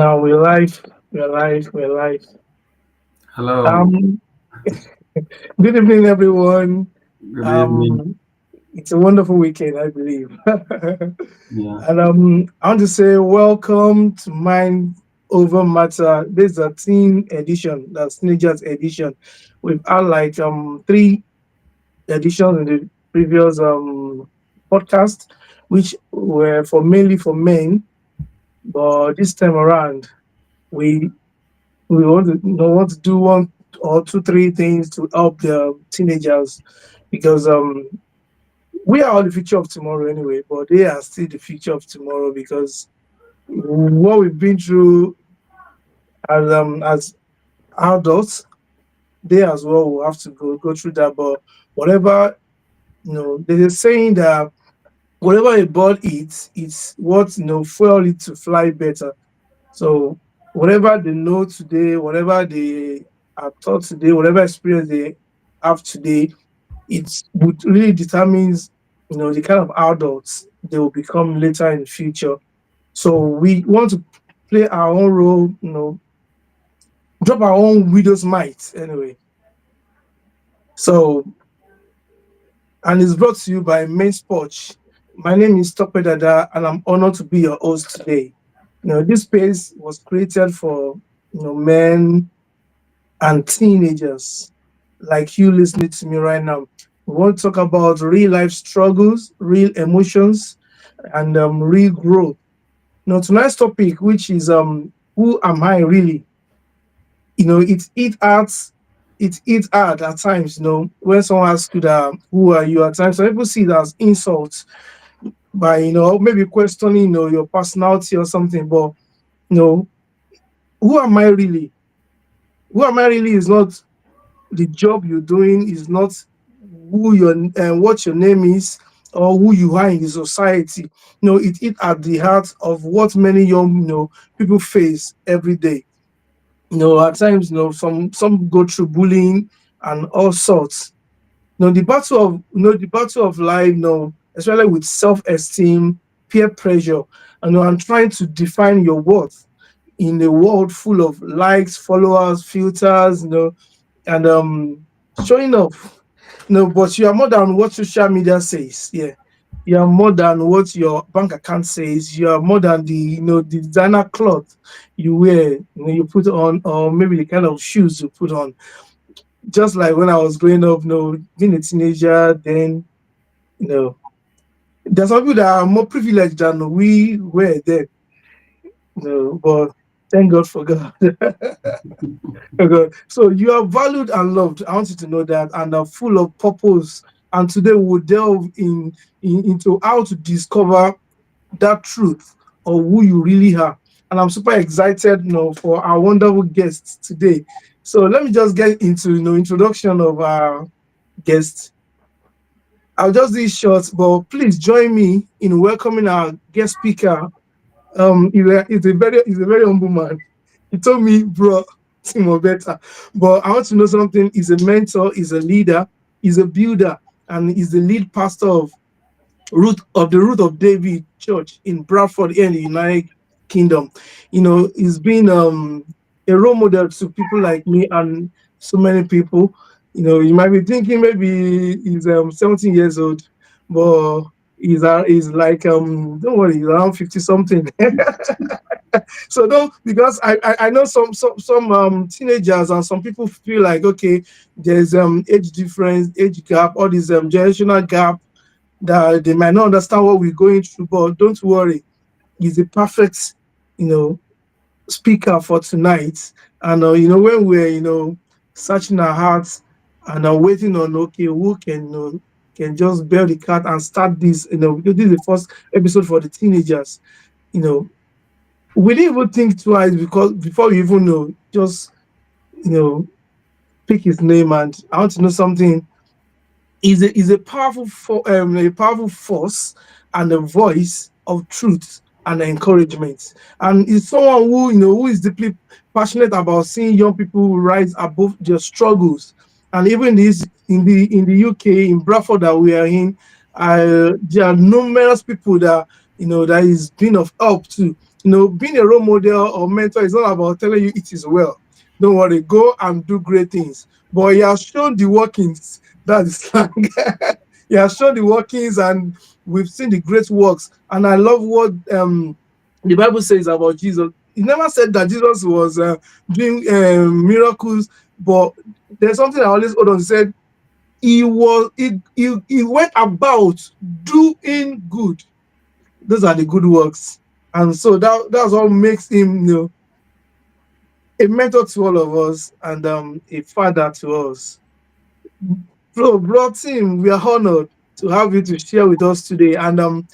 Now we're live, we're live, we're live. Hello, Um, Good evening, everyone. good evening. Um, it's a wonderful weekend, I believe. Yeah, And I want to say welcome to Mind Over Matter. This is a teen edition, that's teenagers edition. We've had like three editions in the previous podcast, which were for mainly for men, but this time around we we want to do one or two, three things to help the teenagers because we are all the future of tomorrow anyway, but they are still the future of tomorrow because what we've been through as adults, they as well will have to go through that. But whatever there's a saying that whatever a bird eats, it's what fuel it to fly better. So whatever they know today, whatever they are taught today, whatever experience they have today, it would really determines the kind of adults they will become later in the future. So we want to play our own role, drop our own widow's might anyway. So and it's brought to you by Main Sports. My name is Tope Dada, and I'm honored to be your host today. This space was created for men and teenagers like you listening to me right now. We want to talk about real life struggles, real emotions, and real growth. Tonight's topic, which is who am I really? It hard at times, when someone asks you that who are you at times, some people see it as insults by maybe questioning your personality or something, but you know, who am I really? Who am I really is not the job you're doing, is not who your what your name is or who you are in the society. It at the heart of what many young people face every day. At times, some go through bullying and all sorts. The battle of life, especially with self-esteem, peer pressure, and trying to define your worth in a world full of likes, followers, filters, and showing off. But you are more than what social media says. Yeah. You are more than what your bank account says. You are more than the designer cloth you wear, you put on, or maybe the kind of shoes you put on. Just like when I was growing up, being a teenager, then you know, there's some people that are more privileged than we were then. But thank God for God. Okay. So you are valued and loved. I want you to know that, and are full of purpose. And today we'll delve into how to discover that truth of who you really are. And I'm super excited, for our wonderful guests today. So let me just get into introduction of our guest. I'll just do it short, but please join me in welcoming our guest speaker. He's a very humble man. He told me, bro, Tim Obeta. But I want to know something. He's a mentor, he's a leader, he's a builder, and he's the lead pastor of the Root of David Church in Bradford here in the United Kingdom. He's been a role model to people like me and so many people. You might be thinking maybe he's 17 years old, but he's like don't worry, he's around 50 something. So don't, because I know some teenagers and some people feel like, okay, there's age difference, age gap, all this generational gap, that they might not understand what we're going through. But don't worry, he's the perfect you know speaker for tonight. And when we're searching our hearts and waiting on, okay, who can just bear the cat and start this, because this is the first episode for the teenagers. you know we didn't even think twice, because before we even know, just you know pick his name. And I want to know something. Is a powerful force and a voice of truth and encouragement. And is someone who is deeply passionate about seeing young people rise above their struggles. And even this in the UK, in Bradford that we are in, there are numerous people that that is being of help to. Being a role model or mentor is not about telling you it is well. Don't worry, go and do great things. But he has shown the workings. That is slang. He has shown the workings, and we've seen the great works. And I love what the Bible says about Jesus. It never said that Jesus was doing miracles, but there's something I always hold on. He said he went about doing good. Those are the good works. And so that's what makes him, a mentor to all of us, and a father to us. Bro Tim, we are honored to have you to share with us today. And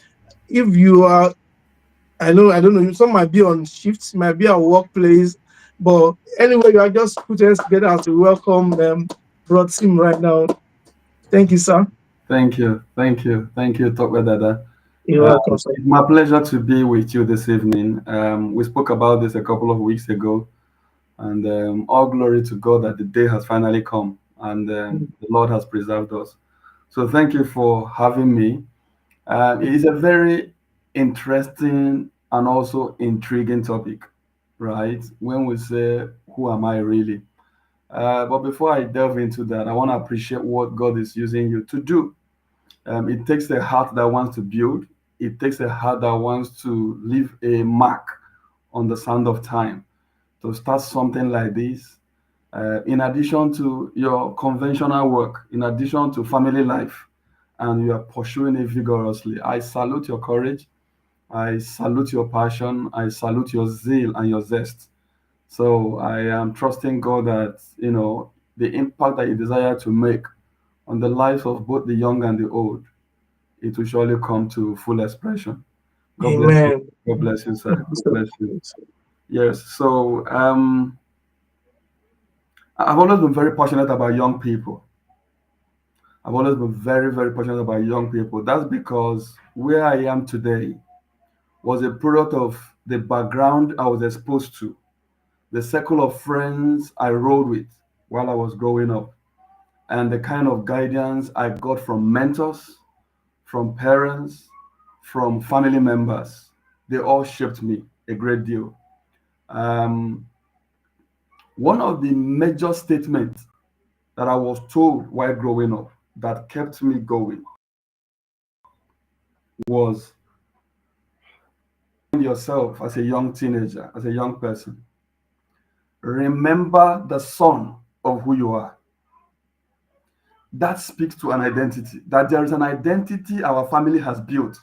if you are, I don't know, some might be on shifts, might be at workplace, but anyway, you are just putting us together as we welcome Bro Tim right now. Thank you, sir. Thank you, Talk Dada. You're welcome, sir. It's my pleasure to be with you this evening. We spoke about this a couple of weeks ago, and all glory to God that the day has finally come and the Lord has preserved us. So thank you for having me. It is a very interesting and also intriguing topic, right? When we say, who am I really? But before I delve into that, I want to appreciate what God is using you to do. It takes a heart that wants to build, it takes a heart that wants to leave a mark on the sand of time to start something like this. In addition to your conventional work, in addition to family life, and you are pursuing it vigorously. I salute your courage. I salute your passion. I salute your zeal and your zest. So I am trusting God that, the impact that you desire to make on the lives of both the young and the old, it will surely come to full expression. God bless you. Amen. God bless you, sir. God So, bless you. Yes. So I've always been very passionate about young people. I've always been very, very passionate about young people. That's because where I am today was a product of the background I was exposed to, the circle of friends I rode with while I was growing up, and the kind of guidance I got from mentors, from parents, from family members. They all shaped me a great deal. Um, One of the major statements that I was told while growing up that kept me going was yourself as a young teenager, as a young person. Remember the son of who you are. That speaks to an identity, that there is an identity our family has built.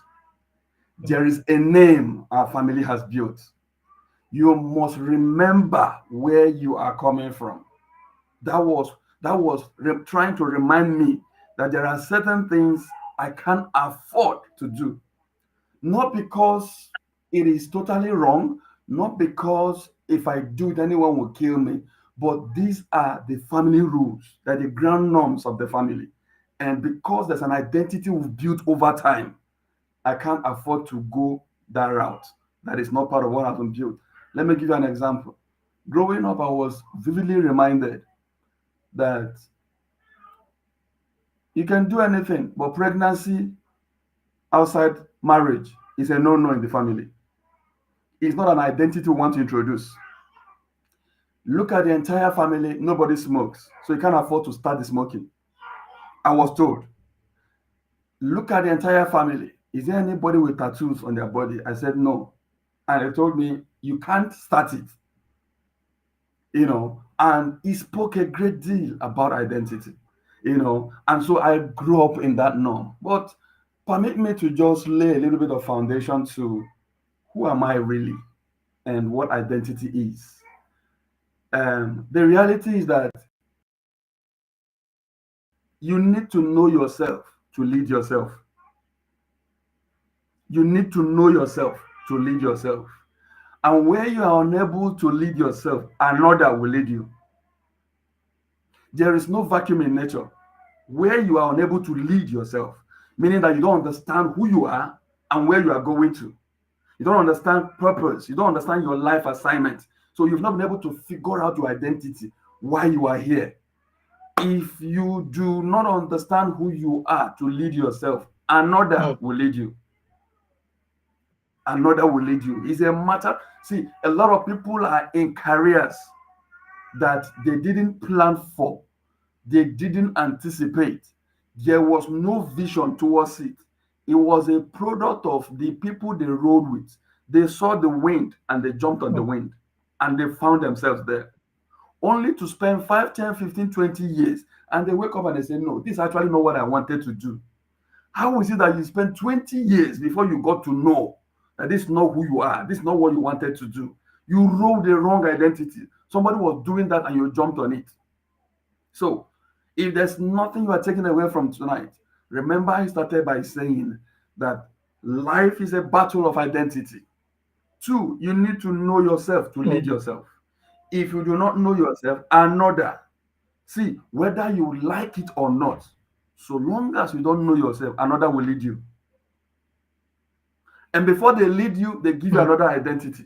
There is a name our family has built. You must remember where you are coming from. That was trying to remind me that there are certain things I can't afford to do. Not because it is totally wrong, not because if I do it, anyone will kill me, but these are the family rules, they're the ground norms of the family. And because there's an identity we've built over time, I can't afford to go that route. That is not part of what has been built. Let me give you an example. Growing up, I was vividly reminded that you can do anything, but pregnancy outside marriage is a no no in the family. It's not an identity we want to introduce. Look at the entire family, nobody smokes. So you can't afford to start the smoking. I was told. Look at the entire family. Is there anybody with tattoos on their body? I said no. And they told me, you can't start it. And he spoke a great deal about identity. And so I grew up in that norm. But permit me to just lay a little bit of foundation to who am I really and what identity is. The reality is that you need to know yourself to lead yourself. You need to know yourself to lead yourself. And where you are unable to lead yourself, another will lead you. There is no vacuum in nature. Where you are unable to lead yourself, meaning that you don't understand who you are and where you are going to. You don't understand purpose. You don't understand your life assignment. So you've not been able to figure out your identity, why you are here. If you do not understand who you are to lead yourself, another mm, will lead you. another will lead you. It's a matter. See, a lot of people are in careers that they didn't plan for, they didn't anticipate. There was no vision towards it. It was a product of the people they rode with. They saw the wind and they jumped on the mm, wind and they found themselves there, only to spend 5, 10, 15, 20 years. And they wake up and they say, no, this is actually not what I wanted to do. How is it that you spent 20 years before you got to know that this is not who you are? This is not what you wanted to do. You rode the wrong identity. Somebody was doing that and you jumped on it. So, if there's nothing you are taking away from tonight, remember I started by saying that life is a battle of identity. Two, you need to know yourself to lead mm, yourself. If you do not know yourself, another. See, whether you like it or not, so long as you don't know yourself, another will lead you. And before they lead you, they give you mm, another identity.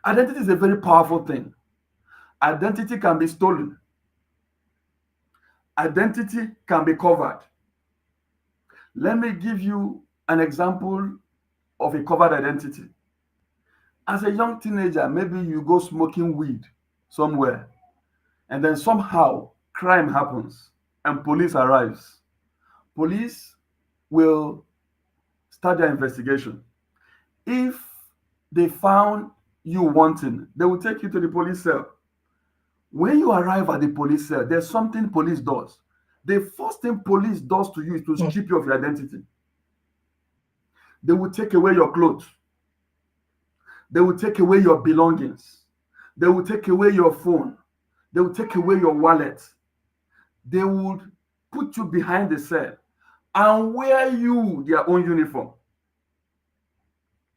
Identity is a very powerful thing. Identity can be stolen, identity can be covered. Let me give you an example of a covered identity. As a young teenager, maybe you go smoking weed somewhere, and then somehow crime happens and police arrives. Police will start their investigation. If they found you wanting, they will take you to the police cell. When you arrive at the police cell, there's something police does. The first thing police does to you is to mm, strip you of your identity. They will take away your clothes. They will take away your belongings. They will take away your phone. They will take away your wallet. They would put you behind the cell and wear you their own uniform.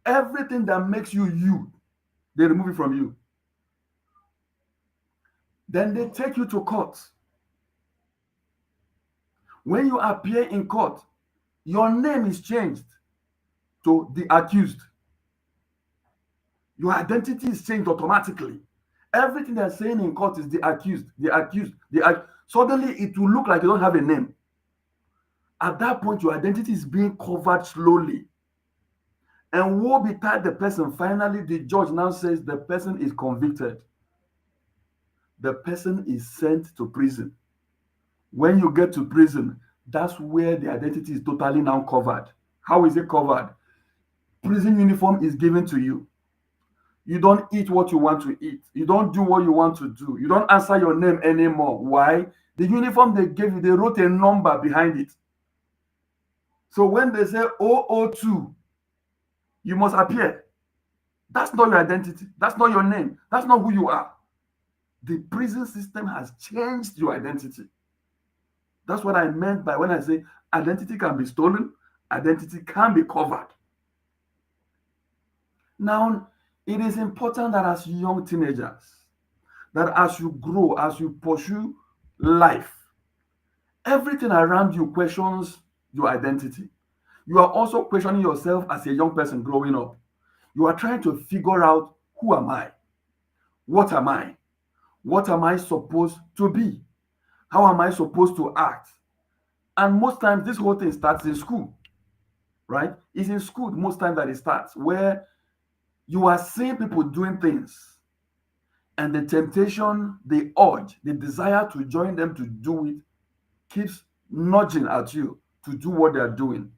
Everything that makes you you, they remove it from you. Then they take you to court. When you appear in court, your name is changed to the accused. Your identity is changed automatically. Everything they're saying in court is the accused, the accused, suddenly it will look like you don't have a name. At that point, your identity is being covered slowly. And woe betide the person. Finally, the judge now says the person is convicted. The person is sent to prison. When you get to prison, that's where the identity is totally now covered. How is it covered? Prison uniform is given to you. You don't eat what you want to eat. You don't do what you want to do. You don't answer your name anymore. Why? The uniform they gave you, they wrote a number behind it. So when they say 002, you must appear. That's not your identity. That's not your name. That's not who you are. The prison system has changed your identity. That's what I meant by when I say identity can be stolen, identity can be covered. Now, it is important that as young teenagers, that as you grow, as you pursue life, everything around you questions your identity. You are also questioning yourself as a young person growing up. You are trying to figure out, who am I? What am I? What am I supposed to be? How am I supposed to act? And most times, this whole thing starts in school, right? It's in school most times that it starts, where you are seeing people doing things, and the temptation, the urge, the desire to join them to do it keeps nudging at you to do what they are doing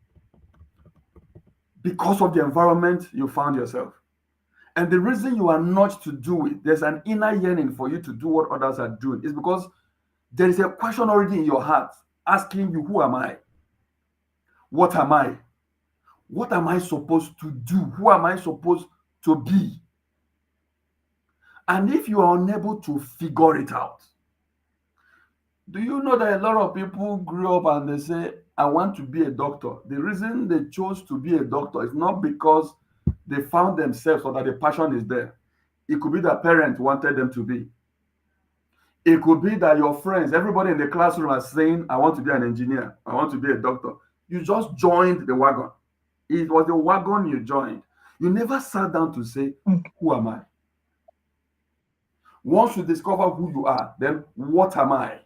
because of the environment you found yourself. And the reason you are nudged to do it, there's an inner yearning for you to do what others are doing, is because there is a question already in your heart asking you, who am I? What am I? What am I supposed to do? Who am I supposed to be? And if you are unable to figure it out, do you know that a lot of people grew up and they say, I want to be a doctor? The reason they chose to be a doctor is not because they found themselves or that the passion is there. It could be that parents wanted them to be. It could be that your friends, everybody in the classroom are saying, I want to be an engineer, I want to be a doctor. You just joined the wagon. It was the wagon you joined. You never sat down to say, mm, who am I? Once you discover who you are, then what am I?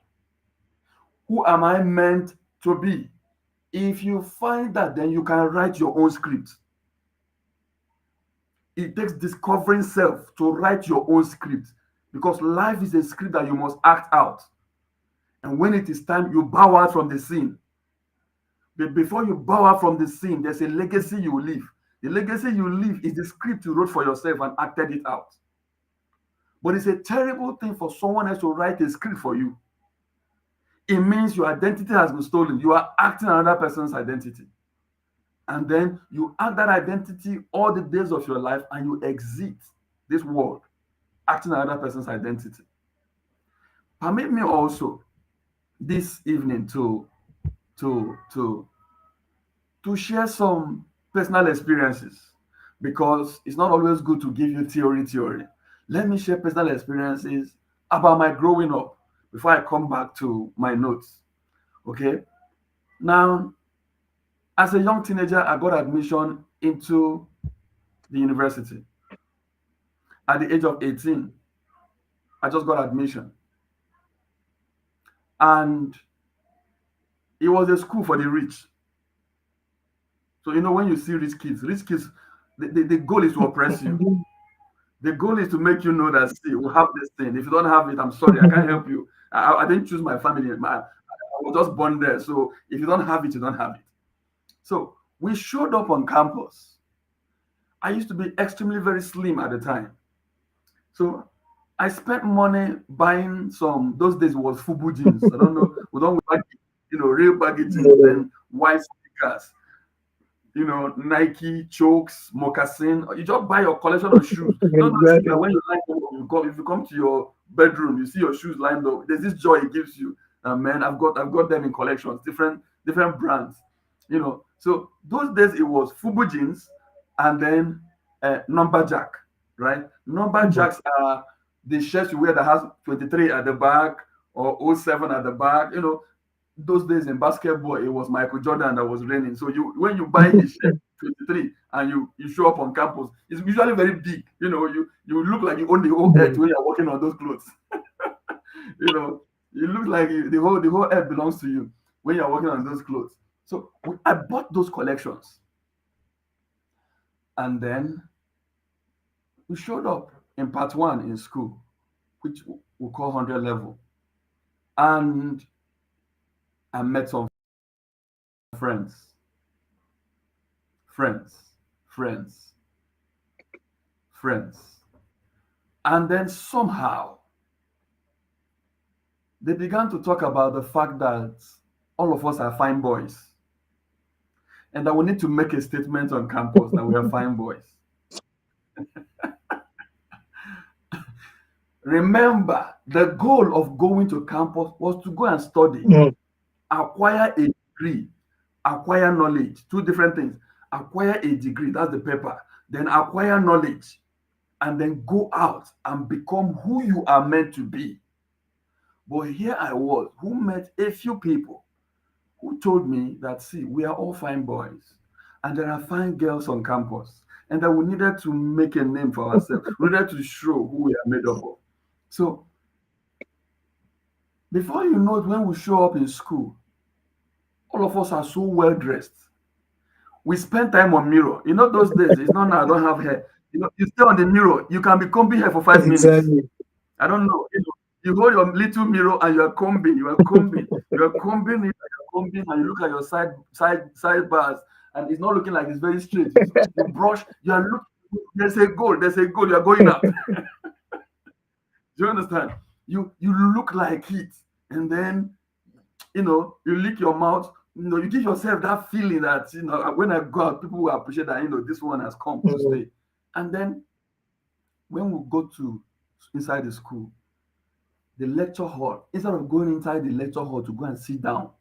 Who am I meant to be? If you find that, then you can write your own script. It takes discovering self to write your own script, because life is a script that you must act out. And when it is time, you bow out from the scene. But before you bow out from the scene, there's a legacy you leave. The legacy you leave is the script you wrote for yourself and acted it out. But it's a terrible thing for someone else to write a script for you. It means your identity has been stolen. You are acting another person's identity. And then you act that identity all the days of your life, and you exit this world acting another person's identity. Permit me also this evening to to to share some personal experiences, because it's not always good to give you theory. Let me share personal experiences about my growing up before I come back to my notes. Okay. Now, as a young teenager, I got admission into the university. At the age of 18, I just got admission. And it was a school for the rich. So, when you see rich kids, the goal is to oppress you. The goal is to make you know that, see, we have this thing. If you don't have it, I'm sorry, I can't help you. I didn't choose my family. I was just born there. So if you don't have it, you don't have it. So we showed up on campus. I used to be extremely very slim at the time. So I spent money buying some, those days was Fubu jeans. I don't know. We don't buy, real baggy jeans, then white sneakers, Nike, chokes, moccasin. You just buy your collection of shoes. Those shoes that Exactly. when you line them up, if you come to your bedroom, you see your shoes lined up. There's this joy it gives you. Man, I've got them in collections, different brands. So those days it was Fubu jeans, and then numberjack, right? Numberjacks are the shirts you wear that has 23 at the back or oh 07 at the back. Those days in basketball, it was Michael Jordan that was reigning. So when you buy his shirt 23 and you show up on campus, it's usually very big. You look like you own the whole earth when you're working on those clothes. you know, you look like the whole earth belongs to you when you're working on those clothes. So I bought those collections, and then we showed up in part one in school, which we call 100 level, and I met some friends, friends, friends, friends. And then somehow they began to talk about the fact that all of us are fine boys and that we need to make a statement on campus that we are fine boys. Remember, the goal of going to campus was to go and study, Mm. acquire a degree, acquire knowledge. Two different things. Acquire a degree, that's the paper, then acquire knowledge, and then go out and become who you are meant to be. But here I was, who met a few people who told me that, see, we are all fine boys, and there are fine girls on campus, and that we needed to make a name for ourselves. We needed to show who we are made up of. So before you know it, when we show up in school, all of us are so well dressed. We spend time on mirror. Those days, it's not now I don't have hair. You stay on the mirror, you can be combing hair for 5 minutes. Exactly. I don't know. You hold your little mirror and you are combing it, and you're combing, and you look at your side bars, and it's not looking like it's very straight. You brush, you are look. There's a goal. You are going up. Do you understand? You look like it, and then you lick your mouth. You give yourself that feeling that when I go out, people will appreciate that this one has come to Mm. stay. And then when we go to inside the school, the lecture hall, instead of going inside the lecture hall to go and sit down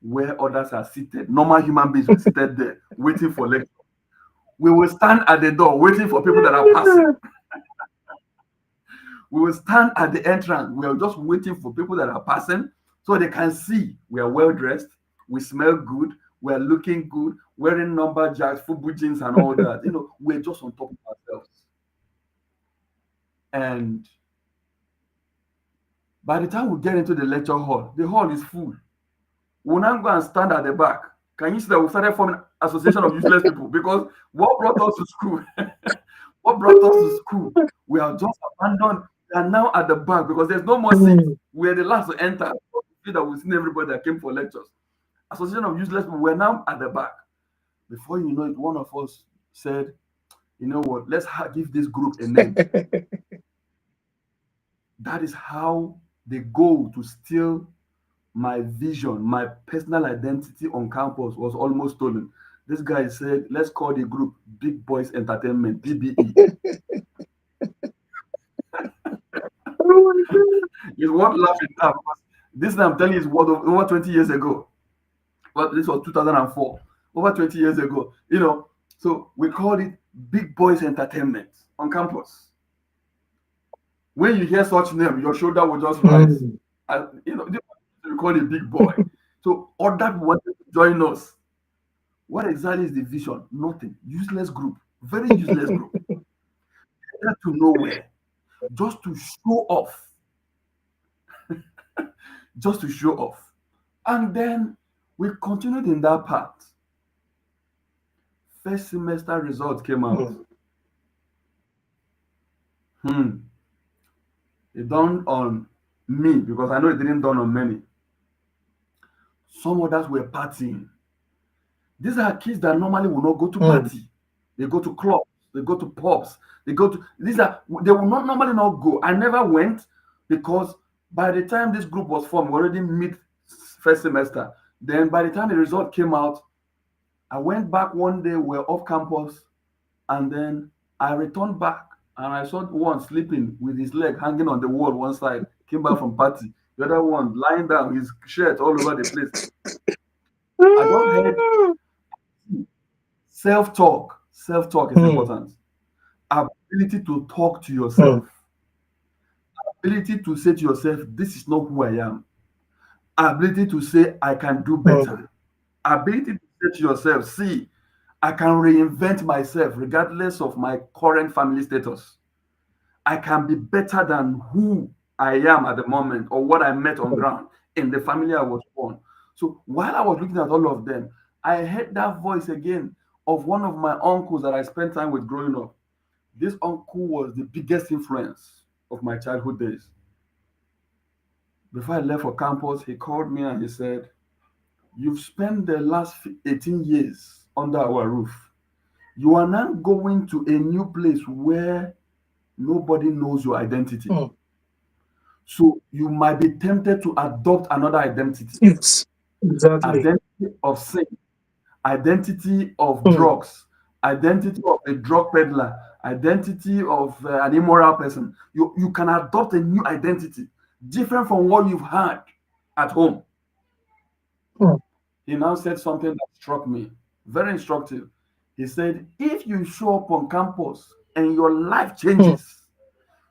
where others are seated, normal human beings were seated there waiting for lecture. We will stand at the door waiting for people that are passing. We will stand at the entrance. We are just waiting for people that are passing so they can see we are well dressed, we smell good, we are looking good, wearing number jacks, football jeans, and all that. We're just on top of ourselves. And by the time we get into the lecture hall, the hall is full. We'll now go and stand at the back. Can you see that we started forming association of useless people? Because what brought us to school What brought us to school? We are just abandoned. We are now at the back because there's no more seats. Mm. We're the last to enter. We feel that we've seen everybody that came for lectures. Association of Useless People, we're now at the back. Before you know it, one of us said, you know what, let's give this group a name. That is how the goal to steal my vision, my personal identity on campus was almost stolen. This guy said, let's call the group Big Boys Entertainment, BBE. Oh my God. It's worth laughing now because this I'm telling you is what over 20 years ago. Well, this was 2004, over 20 years ago. So we called it Big Boys Entertainment on campus. When you hear such name, your shoulder will just rise. Mm. We call it Big Boy. So other people wanted to join us. What exactly is the vision? Nothing. Useless group. Very useless group. Headed to nowhere. Just to show off. Just to show off. And then we continued in that path. First semester results came out. Mm. Hmm. It dawned on me because I know it didn't dawn on many. Some others were partying. These are kids that normally will not go to Mm. party. They go to clubs, they go to pubs, they will not normally not go. I never went because by the time this group was formed, we already mid first semester. Then by the time the result came out, I went back one day, we're off campus, and then I returned back and I saw one sleeping with his leg hanging on the wall one side, came back from party. The other one lying down, his shirt all over the place. I just heard self-talk. Self-talk is Mm. important. Ability to talk to Mm. yourself. Ability to say to yourself, this is not who I am. Ability to say, I can do Mm. better. Ability to say to yourself, see, I can reinvent myself regardless of my current family status. I can be better than who I am at the moment or what I met on Mm. ground in the family I was born. So while I was looking at all of them, I heard that voice again of one of my uncles that I spent time with growing up. This uncle was the biggest influence of my childhood days. Before I left for campus, he called me and he said, you've spent the last 18 years under our roof. You are now going to a new place where nobody knows your identity. Mm. So you might be tempted to adopt another identity, Yes. Exactly. identity of sin, identity of Mm. drugs, identity of a drug peddler, identity of an immoral person. You can adopt a new identity different from what you've had at home. Mm. He now said something that struck me, very instructive. He said, if you show up on campus and your life Mm. changes,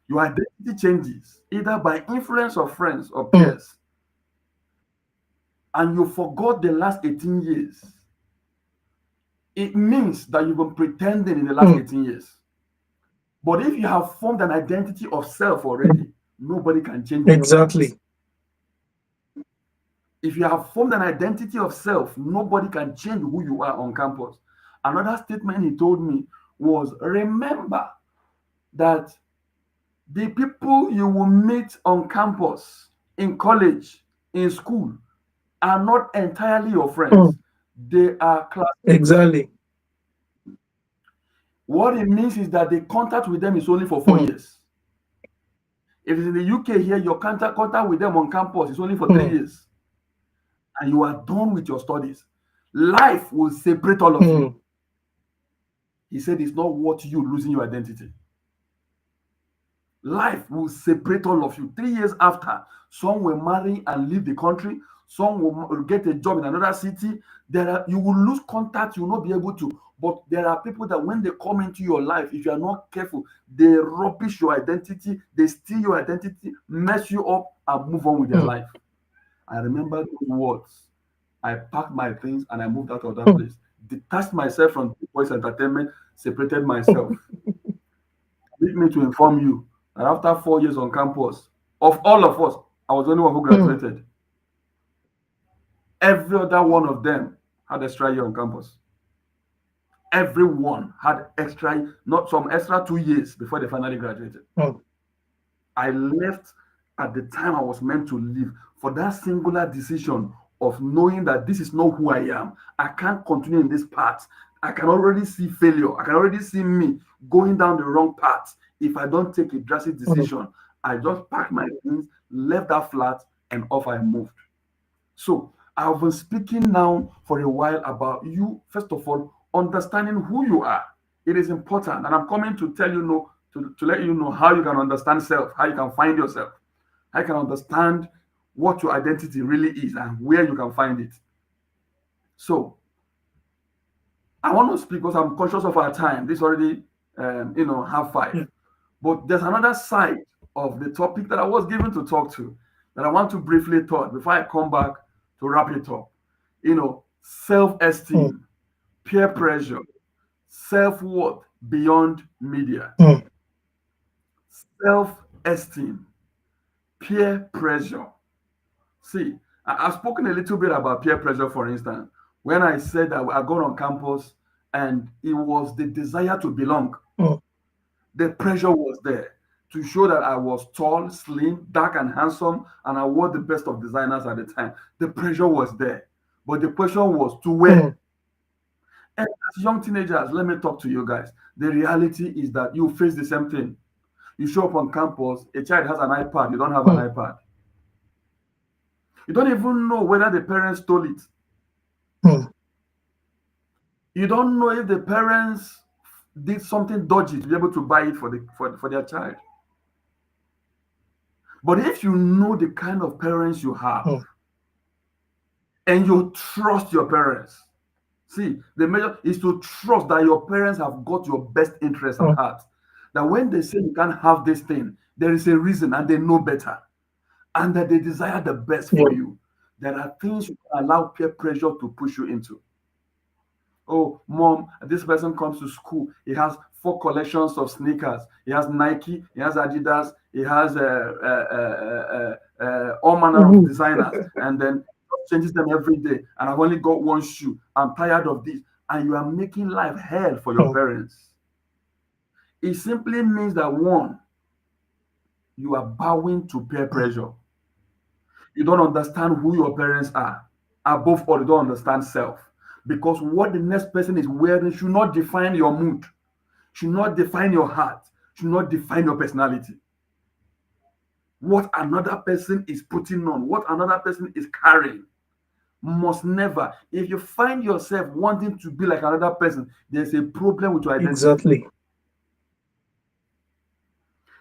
your identity changes, either by influence of friends or Mm. peers, and you forgot the last 18 years, it means that you've been pretending in the last Mm. 18 years. But if you have formed an identity of self Mm. already, nobody can change you. Exactly. If you have formed an identity of self, nobody can change who you are on campus. Another statement he told me was, remember that the people you will meet on campus, in college, in school, are not entirely your Mm. friends. They are classmates. Exactly. What it means is that the contact with them is only for four Mm. years. If it's in the UK here, your contact with them on campus is only for three Mm. years, and you are done with your studies. Life will separate all of you. Mm. He said it's not worth you losing your identity. Life will separate all of you. 3 years after, some will marry and leave the country. Some will get a job in another city. You will lose contact. You will not be able to. But there are people that when they come into your life, if you are not careful, they rubbish your identity. They steal your identity, mess you up, and move on with their Mm. life. I remember those words. I packed my things and I moved out of that Mm. place. Detached myself from Big Boys Entertainment, separated myself. Need me to inform you that after 4 years on campus, of all of us, I was the only one who Mm. graduated. Every other one of them had extra year on campus. Everyone had extra, not some extra 2 years before they finally graduated. mm, I left at the time I was meant to leave for that singular decision of knowing that this is not who I am. I can't continue in this path. I can already see failure. I can already see me going down the wrong path if I don't take a drastic mm, decision. I just packed my things, left that flat, and off I moved. So I've been speaking now for a while about you, first of all, understanding who you are. It is important. And I'm coming to tell you know, to let you know how you can understand self, how you can find yourself, how you can understand what your identity really is and where you can find it. So I want to speak because I'm conscious of our time. This already half five. yeah, But there's another side of the topic that I was given to talk to that I want to briefly talk before I come back to wrap it up. mm, Self-esteem, peer pressure, self-worth beyond media. mm, Self-esteem, peer pressure. See, I've spoken a little bit about peer pressure, for instance, when I said that I got on campus and it was the desire to belong. mm, The pressure was there to show that I was tall, slim, dark, and handsome, and I wore the best of designers at the time. The pressure was there. But the question was to mm, where? And as young teenagers, let me talk to you guys. The reality is that you face the same thing. You show up on campus, a child has an iPad, you don't have an mm, iPad. You don't even know whether the parents stole it. mm. You don't know if the parents did something dodgy to be able to buy it for their child. But if you know the kind of parents you have Mm, and you trust your parents, see, the measure is to trust that your parents have got your best interest at mm, heart. That when they say you can't have this thing, there is a reason and they know better and that they desire the best yeah, for you. There are things you can allow peer pressure to push you into. Oh, mom, this person comes to school. He has four collections of sneakers. He has Nike, he has Adidas, he has all manner of mhm, designers, and then changes them every day. And I've only got one shoe. I'm tired of this. And you are making life hell for your mm, parents. It simply means that one, you are bowing to peer mm. pressure. You don't understand who your parents are. Above all, you don't understand self. Because what the next person is wearing should not define your mood, should not define your heart, should not define your personality. What another person is putting on, what another person is carrying, must never. If you find yourself wanting to be like another person, there's a problem with your identity. Exactly.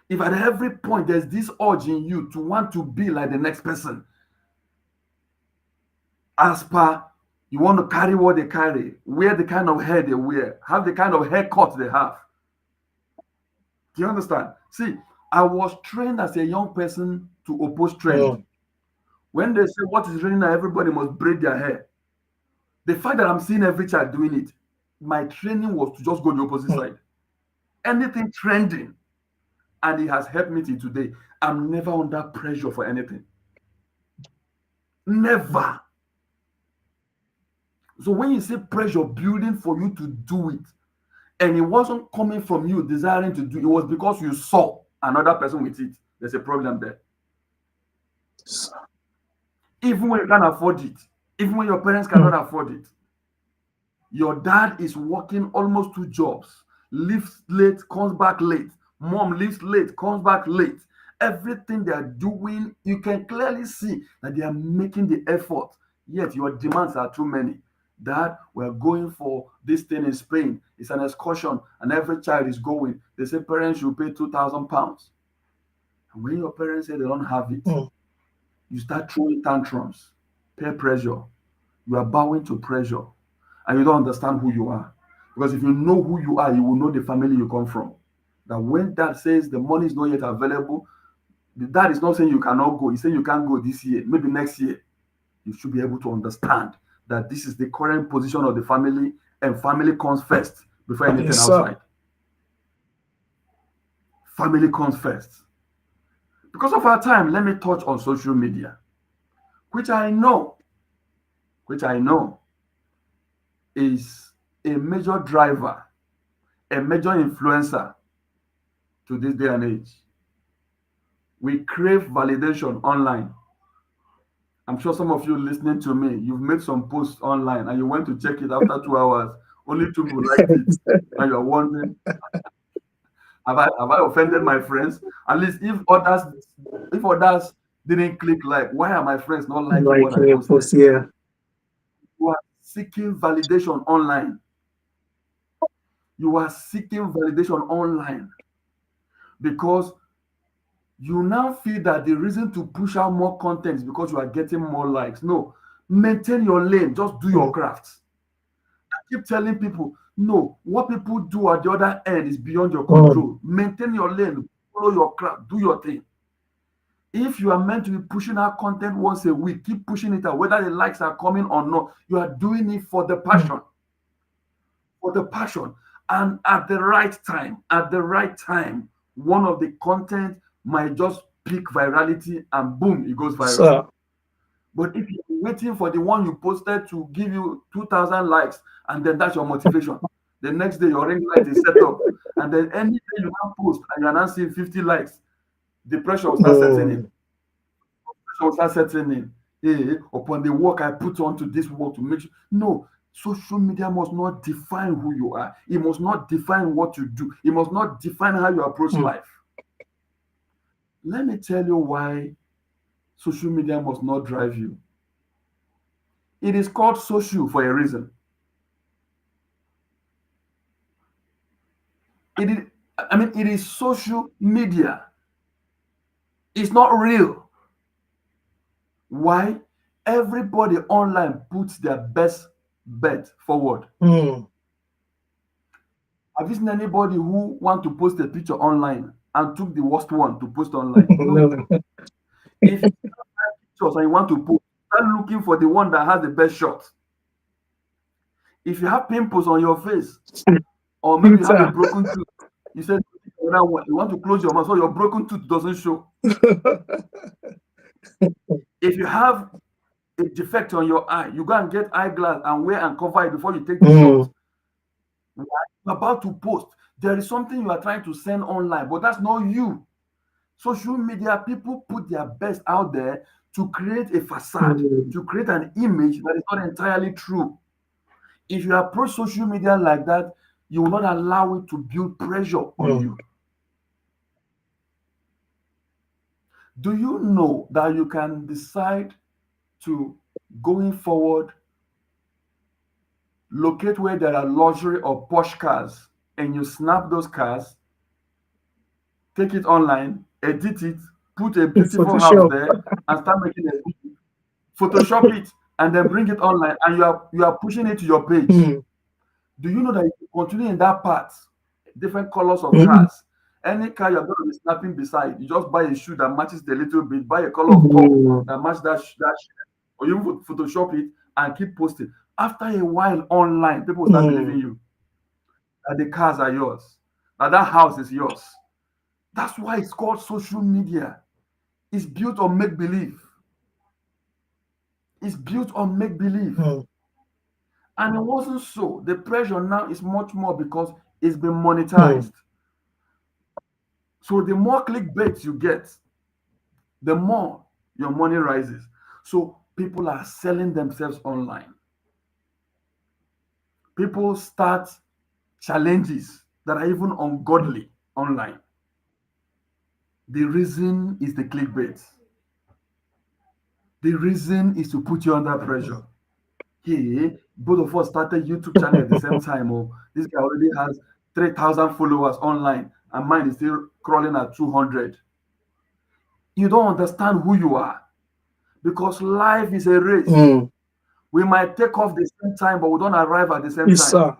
If at every point there's this urge in you to want to be like the next person, as per you want to carry what they carry, wear the kind of hair they wear, have the kind of haircut they have. Do you understand? See, I was trained as a young person to oppose trend. Mm, When they say what is raining now, everybody must braid their hair. The fact that I'm seeing every child doing it, my training was to just go the opposite mm. side. Anything trending, and it has helped me till today. I'm never under pressure for anything. Never. So when you say pressure building for you to do it, and it wasn't coming from you desiring to do it was because you saw another person with it, there's a problem there. S- Even when you can't afford it, even when your parents mm, cannot afford it, your dad is working almost two jobs, leaves late, comes back late. Mom leaves late, comes back late. Everything they are doing, you can clearly see that they are making the effort. Yet your demands are too many. Dad, we're going for this thing in Spain. It's an excursion, and every child is going. They say parents should pay £2,000. And when your parents say they don't have it, mm. you start throwing tantrums, peer pressure. You are bowing to pressure and you don't understand who you are. Because if you know who you are, you will know the family you come from. That when dad says the money is not yet available, the dad is not saying you cannot go. He's saying you can't go this year, maybe next year. You should be able to understand that this is the current position of the family and family comes first before anything Yes, sir. outside. Family comes first. Because of our time, let me touch on social media, which I know, which I know is a major driver, a major influencer to this day and age. We crave validation online. I'm sure some of you listening to me, you've made some posts online and you went to check it after 2 hours. Only two people liked it. And you're wondering, have I offended my friends? At least if others didn't click like, why are my friends not liking what Like I a posted? post, yeah. You are seeking validation online. You are seeking validation online because you now feel that the reason to push out more content is because you are getting more likes. No, maintain your lane, just do your Mm, craft. I keep telling people, no, what people do at the other end is beyond your mm, control. Maintain your lane, follow your craft, do your thing. If you are meant to be pushing out content once a week, keep pushing it out, whether the likes are coming or not. You are doing it for the mm. passion, for the passion. And at the right time, one of the content might just peak virality and boom, it goes viral. So, But if you're waiting for the one you posted to give you 2,000 likes and then that's your motivation, the next day your ring light is set up, and then any day you now post and you're now seeing 50 likes, the pressure will start setting in. mm, Pressure will start setting in. Hey, upon the work I put onto this work to make sure. No, social media must not define who you are. It must not define what you do. It must not define how you approach mm, life. Let me tell you why social media must not drive you. It is called social for a reason. It is, I mean, it is social media. It's not real. Why? Everybody online puts their best bet forward. mm. Have you seen anybody who want to post a picture online and took the worst one to post online? No, No. no. If you have five pictures and you want to post, start looking for the one that has the best shot. If you have pimples on your face, or maybe you have a Filter. broken tooth, you said another one, you want to close your mouth so your broken tooth doesn't show. If you have a defect on your eye, you go and get eyeglass and wear and cover it before you take the shot. Mm, Why? You're about to post. There is something you are trying to send online, but that's not you. Social media people put their best out there to create a facade, mm, to create an image that is not entirely true. If you approach social media like that, you will not allow it to build pressure on mm, you. Do you know that you can decide to, going forward, locate where there are luxury or posh cars and you snap those cars, take it online, edit it, put a beautiful house Photoshop. there, and start making a Photoshop it, and then bring it online, and you are pushing it to your page. Mm, Do you know that if you continue in that path, different colors of mm, cars, any car you're going to be snapping beside, you just buy a shoe that matches the little bit, buy a color of top mm, that match that shoe, or you Photoshop it and keep posting. After a while online, people will start believing mm, you that the cars are yours, that house is yours. That's why it's called social media. It's built on make believe. It's built on make believe. mm, And it wasn't so. The pressure now is much more because it's been mm, monetized. So the more clickbait you get, the more your money rises. So people are selling themselves online. People start challenges that are even ungodly online. The reason is the clickbait. The reason is to put you under pressure. Hey, both of us started YouTube channel at the same time. Oh, this guy already has 3,000 followers online, and mine is still crawling at 200. You don't understand who you are because life is a race. mm. We might take off the same time, but we don't arrive at the same Yes, time. sir.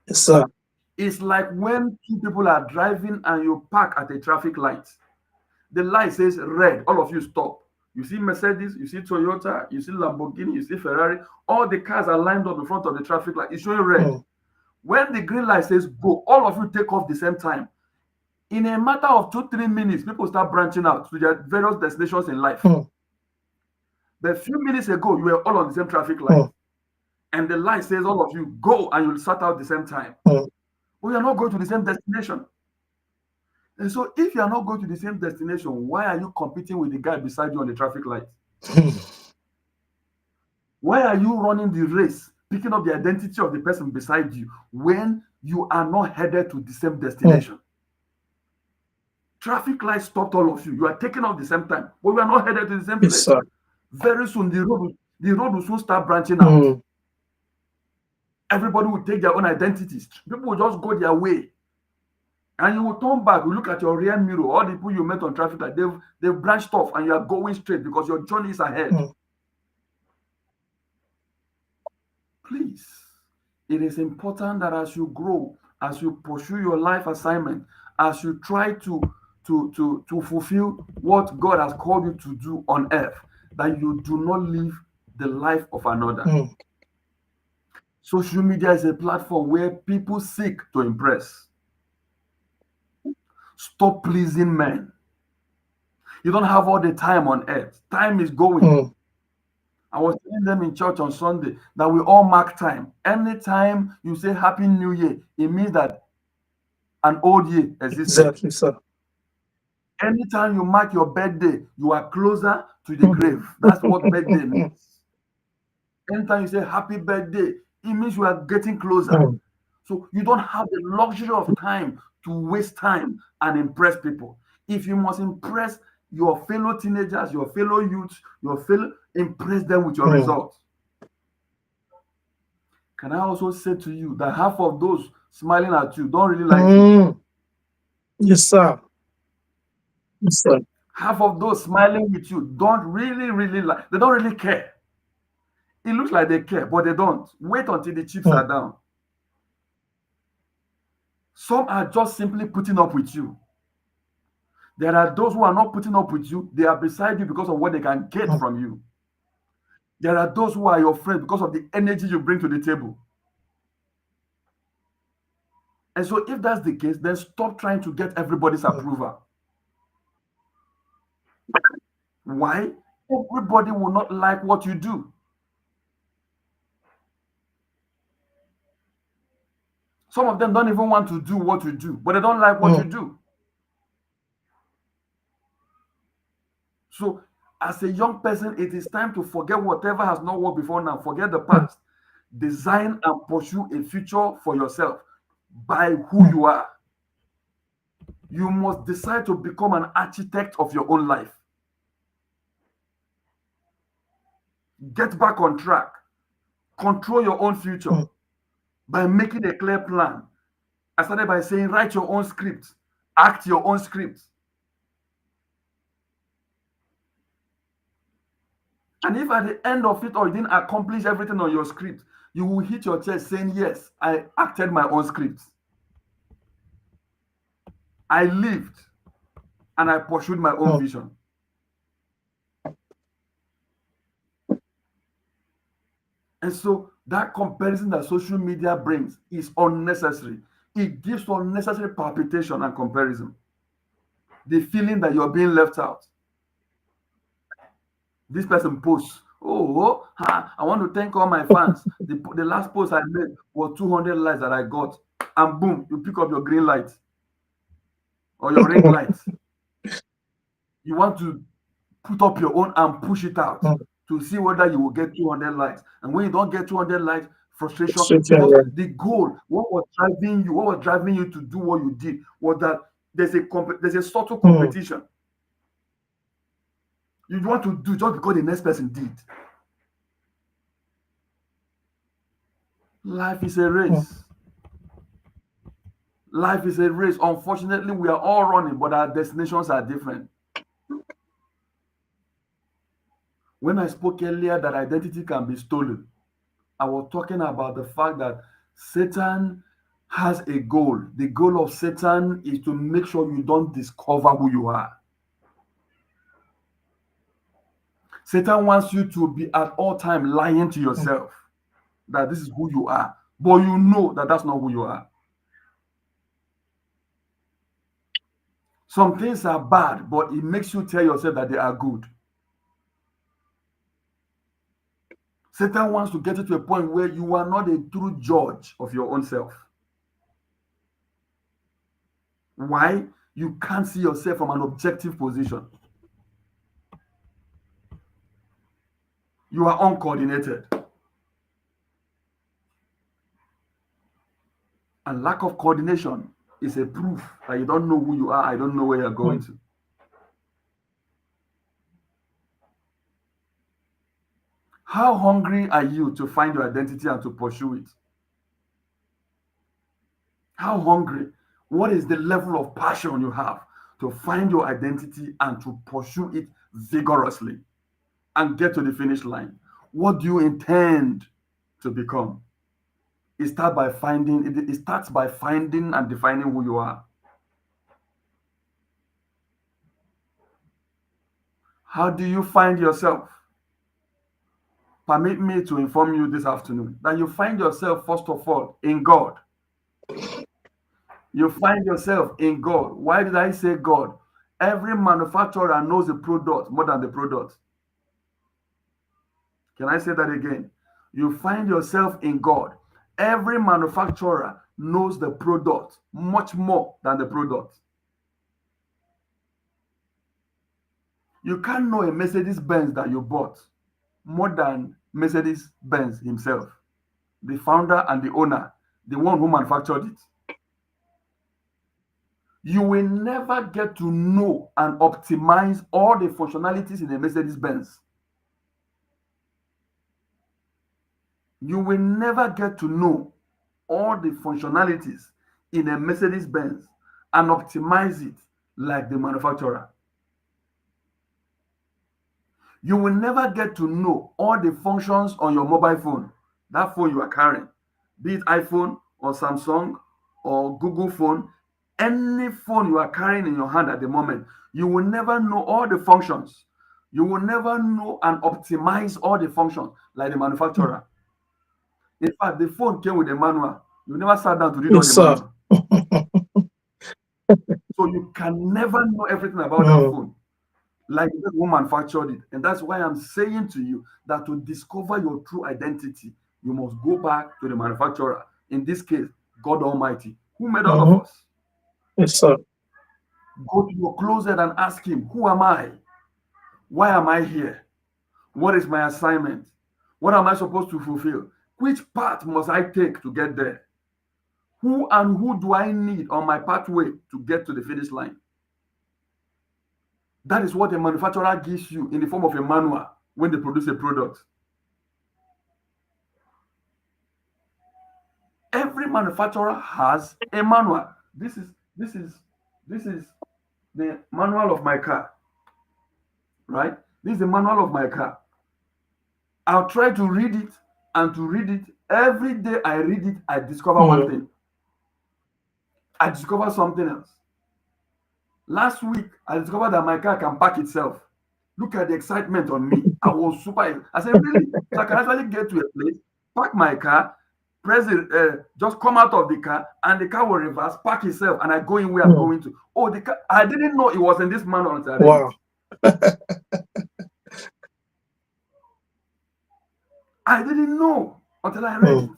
Yes, sir. It's like when two people are driving and you park at a traffic light. The light says red, all of you stop. You see Mercedes, you see Toyota, you see Lamborghini, you see Ferrari. All the cars are lined up in front of the traffic light. It's showing red. Mm, When the green light says go, all of you take off the same time. In a matter of 2, 3 minutes, people start branching out to their various destinations in life. mm, But a few minutes ago, you were all on the same traffic light. mm. and the light says all of you go and you'll start out the same time. mm, We are not going to the same destination. And so if you are not going to the same destination, why are you competing with the guy beside you on the traffic light? Why are you running the race, picking up the identity of the person beside you when you are not headed to the same mm. destination? Traffic light stopped all of you. You are taking off the same time, but we are not headed to the same Yes, place. sir. Very soon, the road will soon start branching out. Mm, Everybody will take their own identities. People will just go their way. And you will turn back, you look at your rear mirror, all the people you met on traffic light, they've branched off and you are going straight because your journey is ahead. mm, Please, it is important that as you grow, as you pursue your life assignment, as you try to fulfill what God has called you to do on earth, that you do not live the life of another. mm, Social media is a platform where people seek to impress. Stop pleasing men. You don't have all the time on earth. Time is going. mm. I was telling them in church on Sunday that we all mark time. Anytime you say Happy New Year, it means that an old year existed. Exactly, sir. Anytime you mark your birthday, you are closer to the grave. That's what birthday means. Anytime you say happy birthday, it means you are getting closer. Mm, So you don't have the luxury of time to waste time and impress people. If you must impress your fellow teenagers, your fellow youths, impress them with your mm, results. Can I also say to you that half of those smiling at you don't really like you? mm. Yes, sir. Yes, sir. Half of those smiling with you don't really, really like, they don't really care. It looks like they care, but they don't. Wait until the chips Mm, are down. Some are just simply putting up with you. There are those who are not putting up with you, they are beside you because of what they can get mm, from you. There are those who are your friends because of the energy you bring to the table. And so, if that's the case, then stop trying to get everybody's mm, approval. Why? Everybody will not like what you do. Some of them don't even want to do what you do, but they don't like what you mm, do. So, as a young person, it is time to forget whatever has not worked before now. Forget the mm, past. Design and pursue a future for yourself by who mm, you are. You must decide to become an architect of your own life. Get back on track. Control your own future mm. by making a clear plan. I started by saying, write your own script, act your own script. And if at the end of it or you didn't accomplish everything on your script, you will hit your chest saying, yes, I acted my own script. I lived and I pursued my own Mm, vision. And so that comparison that social media brings is unnecessary. It gives unnecessary palpitation and comparison. The feeling that you're being left out. This person posts, I want to thank all my fans. The last post I made was 200 likes that I got. And boom, you pick up your green light or your ring light. You want to put up your own and push it out mm. to see whether you will get 200 likes. And when you don't get 200 likes, frustration, Straight because away. the goal, what was driving you to do what you did was that there's a subtle Mm, competition. You want to do just because the next person did. Life is a mm, race. Life is a race. Unfortunately, we are all running, but our destinations are different. When I spoke earlier that identity can be stolen, I was talking about the fact that Satan has a goal. The goal of Satan is to make sure you don't discover who you are. Satan wants you to be at all time lying to mm, yourself that this is who you are, but you know that that's not who you are. Some things are bad, but it makes you tell yourself that they are good. Satan wants to get you to a point where you are not a true judge of your own self. Why? You can't see yourself from an objective position. You are uncoordinated. And lack of coordination is a proof that you don't know who you are. I don't know where you're going mm, to. How hungry are you to find your identity and to pursue it? How hungry? What is the level of passion you have to find your identity and to pursue it vigorously and get to the finish line? What do you intend to become? It starts by finding and defining who you are. How do you find yourself? Permit me to inform you this afternoon that you find yourself, first of all, in God. You find yourself in God. Why did I say God? Every manufacturer knows the product more than the product. Can I say that again? You find yourself in God. Every manufacturer knows the product much more than the product. You can't know a Mercedes Benz that you bought more than Mercedes Benz himself, the founder and the owner, the one who manufactured it. You will never get to know and optimize all the functionalities in a Mercedes Benz. You will never get to know all the functionalities in a Mercedes Benz and optimize it like the manufacturer. You will never get to know all the functions on your mobile phone, that phone you are carrying, be it iPhone or Samsung or Google phone, any phone you are carrying in your hand at the moment. You will never know all the functions. You will never know and optimize all the functions like the mm. manufacturer. In fact, the phone came with a manual. You never sat down to read all Yes, the sir. manual. So you can never know everything about that Mm, phone like the who manufactured it. And that's why I'm saying to you that to discover your true identity, you must go back to the manufacturer. In this case, God Almighty, who made all of mhm. us. Yes, sir. Go to your closet and ask him, who am I? Why am I here? What is my assignment? What am I supposed to fulfill? Which path must I take to get there? Who and who do I need on my pathway to get to the finish line? That is what a manufacturer gives you in the form of a manual when they produce a product. Every manufacturer has a manual. This is the manual of my car, right? This is the manual of my car. I'll try to read it and to read it. Every day I read it, I discover one Mm, thing. I discover something else. Last week, I discovered that my car can park itself. Look at the excitement on me. I was super. I said, really? So I can actually get to a place, park my car, press it, just come out of the car, and the car will reverse, park itself, and I go in where I'm mm. going to. Oh, the car! I didn't know it was in this manual until I read it. Wow. I didn't know until I read it. Mm,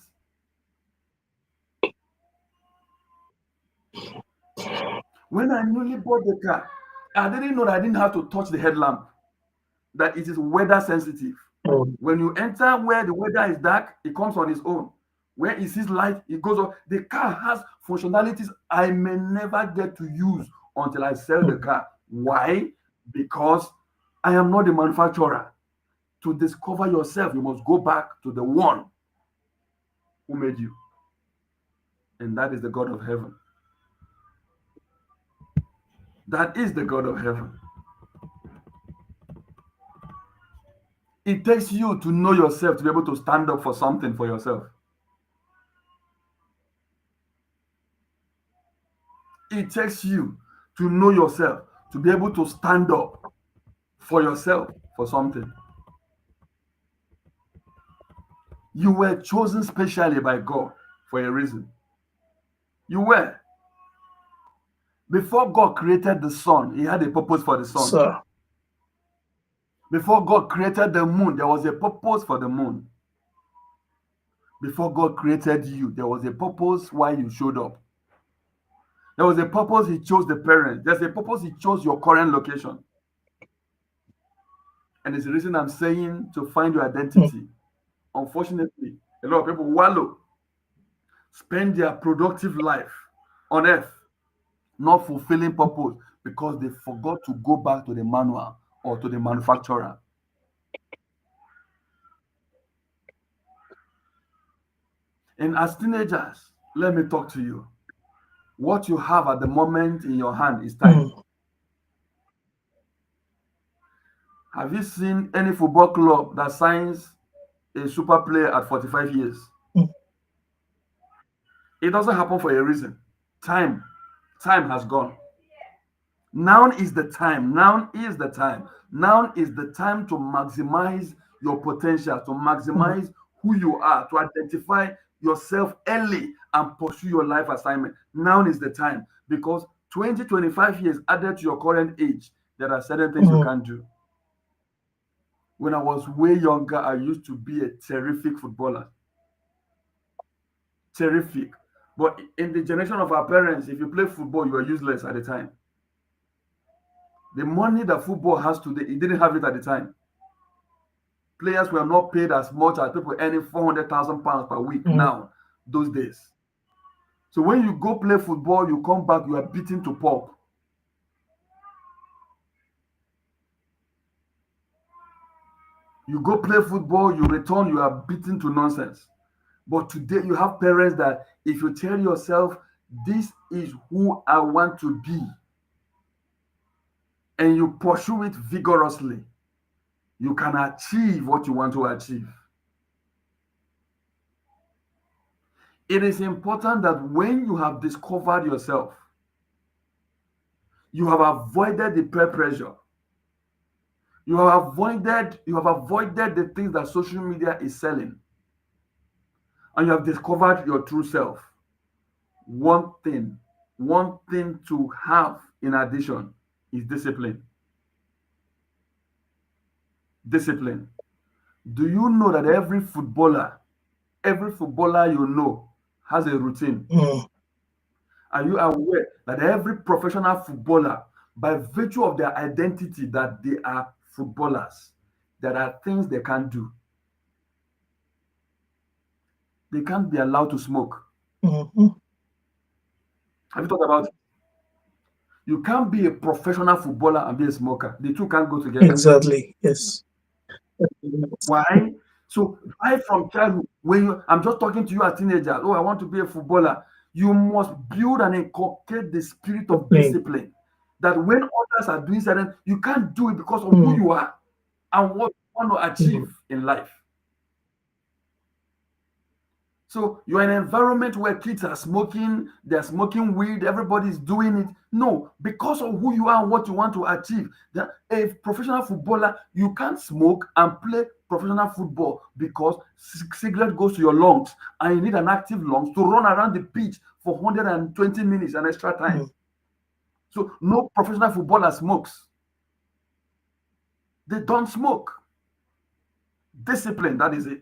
When I newly bought the car, I didn't know that I didn't have to touch the headlamp, that it is weather sensitive. mm, When you enter where the weather is dark, it comes on its own. Where it sees light, it goes on. The car has functionalities I may never get to use until I sell the mm. car. Why? Because I am not the manufacturer. To discover yourself, you must go back to the one who made you, and that is the God of heaven. That is the God of heaven. It takes you to know yourself to be able to stand up for something for yourself. It takes you to know yourself to be able to stand up for yourself for something. You were chosen specially by God for a reason. You were. Before God created the sun, He had a purpose for the sun. Sir. Before God created the moon, there was a purpose for the moon. Before God created you, there was a purpose why you showed up. There was a purpose He chose the parents. There's a purpose He chose your current location. And it's the reason I'm saying to find your mm, identity. Unfortunately, a lot of people wallow, spend their productive life on earth, not fulfilling purpose because they forgot to go back to the manual or to the manufacturer. And as teenagers, let me talk to you. What you have at the moment in your hand is time. mm, Have you seen any football club that signs a super player at 45 years? mm, It doesn't happen for a reason. Time. Time has gone. Now is the time. Now is the time. Now is the time to maximize your potential, to mm, maximize who you are, to identify yourself early and pursue your life assignment. Now is the time because 20, 25 years added to your current age, there are certain things you mm, can't do. When I was way younger, I used to be a terrific footballer. Terrific. But in the generation of our parents, if you play football, you are useless at the time. The money that football has today, it didn't have it at the time. Players were not paid as much as people earning 400,000 pounds per week mm, now, those days. So when you go play football, you come back, you are beaten to pulp. You go play football, you return, you are beaten to nonsense. But today you have parents that if you tell yourself, this is who I want to be, and you pursue it vigorously, you can achieve what you want to achieve. It is important that when you have discovered yourself, you have avoided the peer pressure. You have avoided the things that social media is selling, and you have discovered your true self. One thing, one thing to have in addition is discipline. Discipline. Do you know that every footballer you know has a routine? mm, Are you aware that every professional footballer, by virtue of their identity that they are footballers, there are things they can't do. They can't be allowed to smoke. mm. Have you thought about it? You can't be a professional footballer and be a smoker. The two can't go together. Exactly. Yes. Why? So right from childhood, I'm just talking to you as teenager, oh, I want to be a footballer. You must build and inculcate the spirit of Discipline. discipline. That when others are doing certain, you can't do it because of who Mm, you are and what you want to mm, achieve in life. So you're in an environment where kids are smoking, they're smoking weed, everybody's doing it. No, because of who you are and what you want to achieve. A professional footballer, you can't smoke and play professional football because cigarette goes to your lungs and you need an active lungs to run around the pitch for 120 minutes and extra time. mm. So no professional footballer smokes. They don't smoke. Discipline, that is it.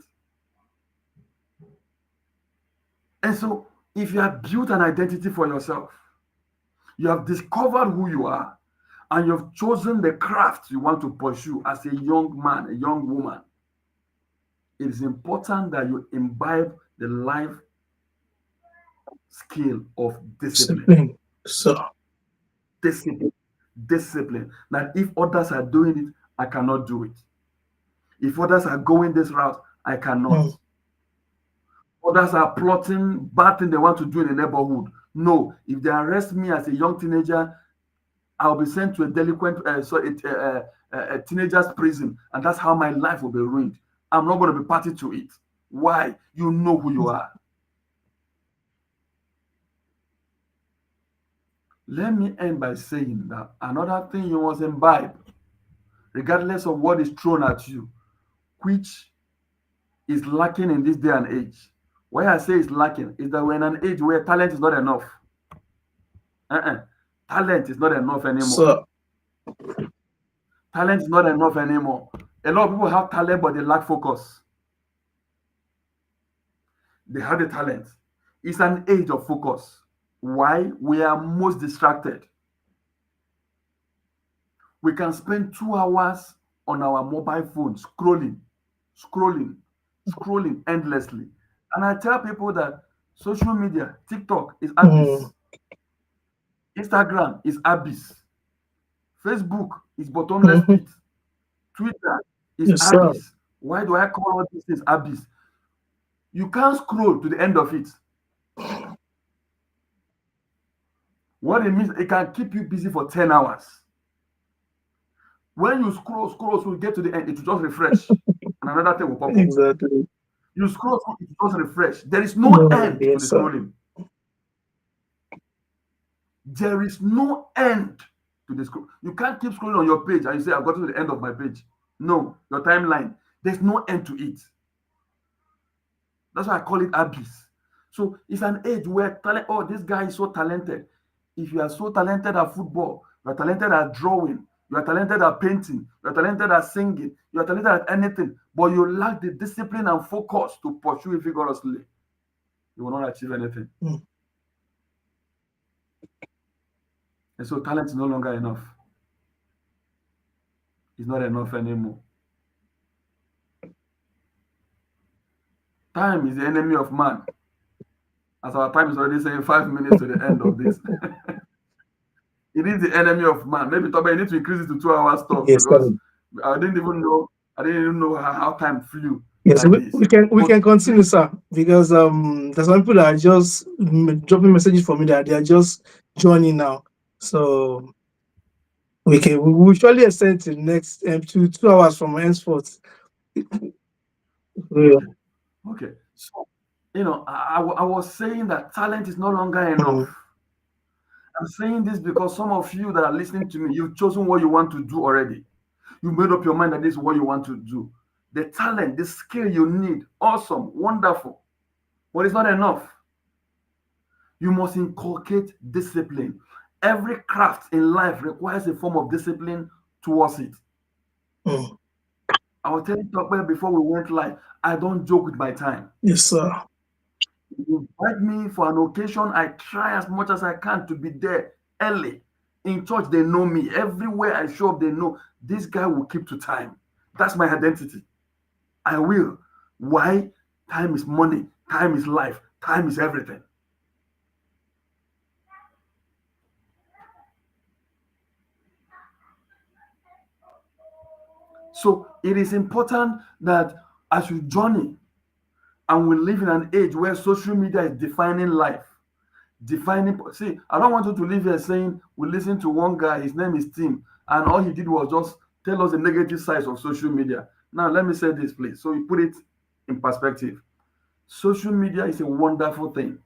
And so if you have built an identity for yourself, you have discovered who you are, and you've chosen the craft you want to pursue as a young man, a young woman. It is important that you imbibe the life skill of discipline. Discipline. So, Discipline. Discipline. That if others are doing it, I cannot do it. If others are going this route, I cannot. mm, Others are plotting bad thing they want to do in the neighborhood. No, if they arrest me as a young teenager, I'll be sent to a delinquent, a teenager's prison, and that's how my life will be ruined. I'm not going to be party to it. Why? You know who you mm, are. Let me end by saying that another thing you must imbibe, regardless of what is thrown at you, which is lacking in this day and age. Why I say it's lacking is that we're in an age where talent is not enough. Uh-uh. Talent is not enough anymore. so, Talent is not enough anymore. A lot of people have talent, but they lack focus. They have the talent. It's an age of focus. Why? We are most distracted. We can spend 2 hours on our mobile phone scrolling, scrolling endlessly. And I tell people that social media, TikTok is Mm. abyss, Instagram is abyss, Facebook is bottomless Mhm. pit, Twitter is Yes, sir. abyss. Why do I call all these things abyss? You can't scroll to the end of it. What it means, it can keep you busy for 10 hours. When you scroll, get to the end, it will just refresh and another thing will pop up. Exactly. You scroll, it will just refresh. There is no No, end to the yes, sir. scrolling. There is no end to the scroll. You can't keep scrolling on your page and you say, I've gotten to the end of my page. No, your timeline, there's no end to it. That's why I call it abyss. So it's an age where talent, oh, this guy is so talented. If you are so talented at football, you are talented at drawing, you are talented at painting, you are talented at singing, you are talented at anything, but you lack the discipline and focus to pursue it vigorously, you will not achieve anything. Mm. And so talent is no longer enough. It's not enough anymore. Time is the enemy of man. As our time is already saying 5 minutes to the end of this. It is the enemy of man. Maybe Toba, you need to increase it to 2 hours talk Yes, because sir. I didn't even know how time flew Yes, like this. we But can continue, sir, because there's some people that are just dropping messages for me that they are just joining now. So we will surely extend to the next to 2 hours from henceforth. Yeah. okay, okay. So I was saying that talent is no longer enough. Mm. I'm saying this because some of you that are listening to me, you've chosen what you want to do already. You made up your mind that this is what you want to do. The talent, the skill you need, awesome, wonderful, but it's not enough. You must inculcate discipline. Every craft in life requires a form of discipline towards it. Mm. I was telling Tokwe before we went live, I don't joke with my time. Yes, sir. You invite me for an occasion, I try as much as I can to be there early. In church, they know me. Everywhere I show up, they know this guy will keep to time. That's my identity. I will. Why? Time is money, time is life, time is everything. So it is important that as you journey and we live in an age where social media is defining life, defining. See, I don't want you to live here saying we listen to one guy, his name is Tim, and all he did was just tell us the negative sides of social media. Now, let me say this, please. So you put it in perspective. Social media is a wonderful thing.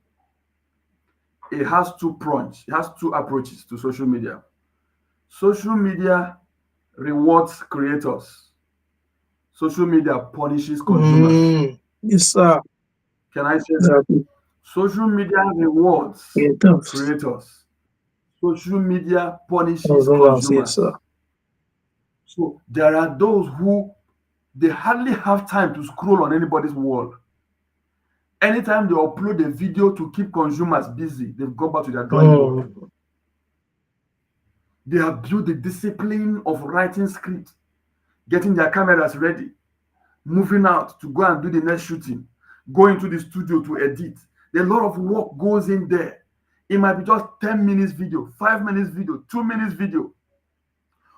It has two prongs, it has two approaches to social media. Social media rewards creators, social media punishes consumers. Mm. Yes, sir. Can I say that? Exactly. Social media rewards Yeah, that's creators, social media punishes consumers. Yes, sir. consumers. So there are those who they hardly have time to scroll on anybody's wall. Anytime they upload a video to keep consumers busy, they've gone back to their drawing board. Mm. They have built the discipline of writing script, getting their cameras ready, moving out to go and do the next shooting, going to the studio to edit. A lot of work goes in there. It might be just 10 minutes video, 5 minutes video, 2 minutes video,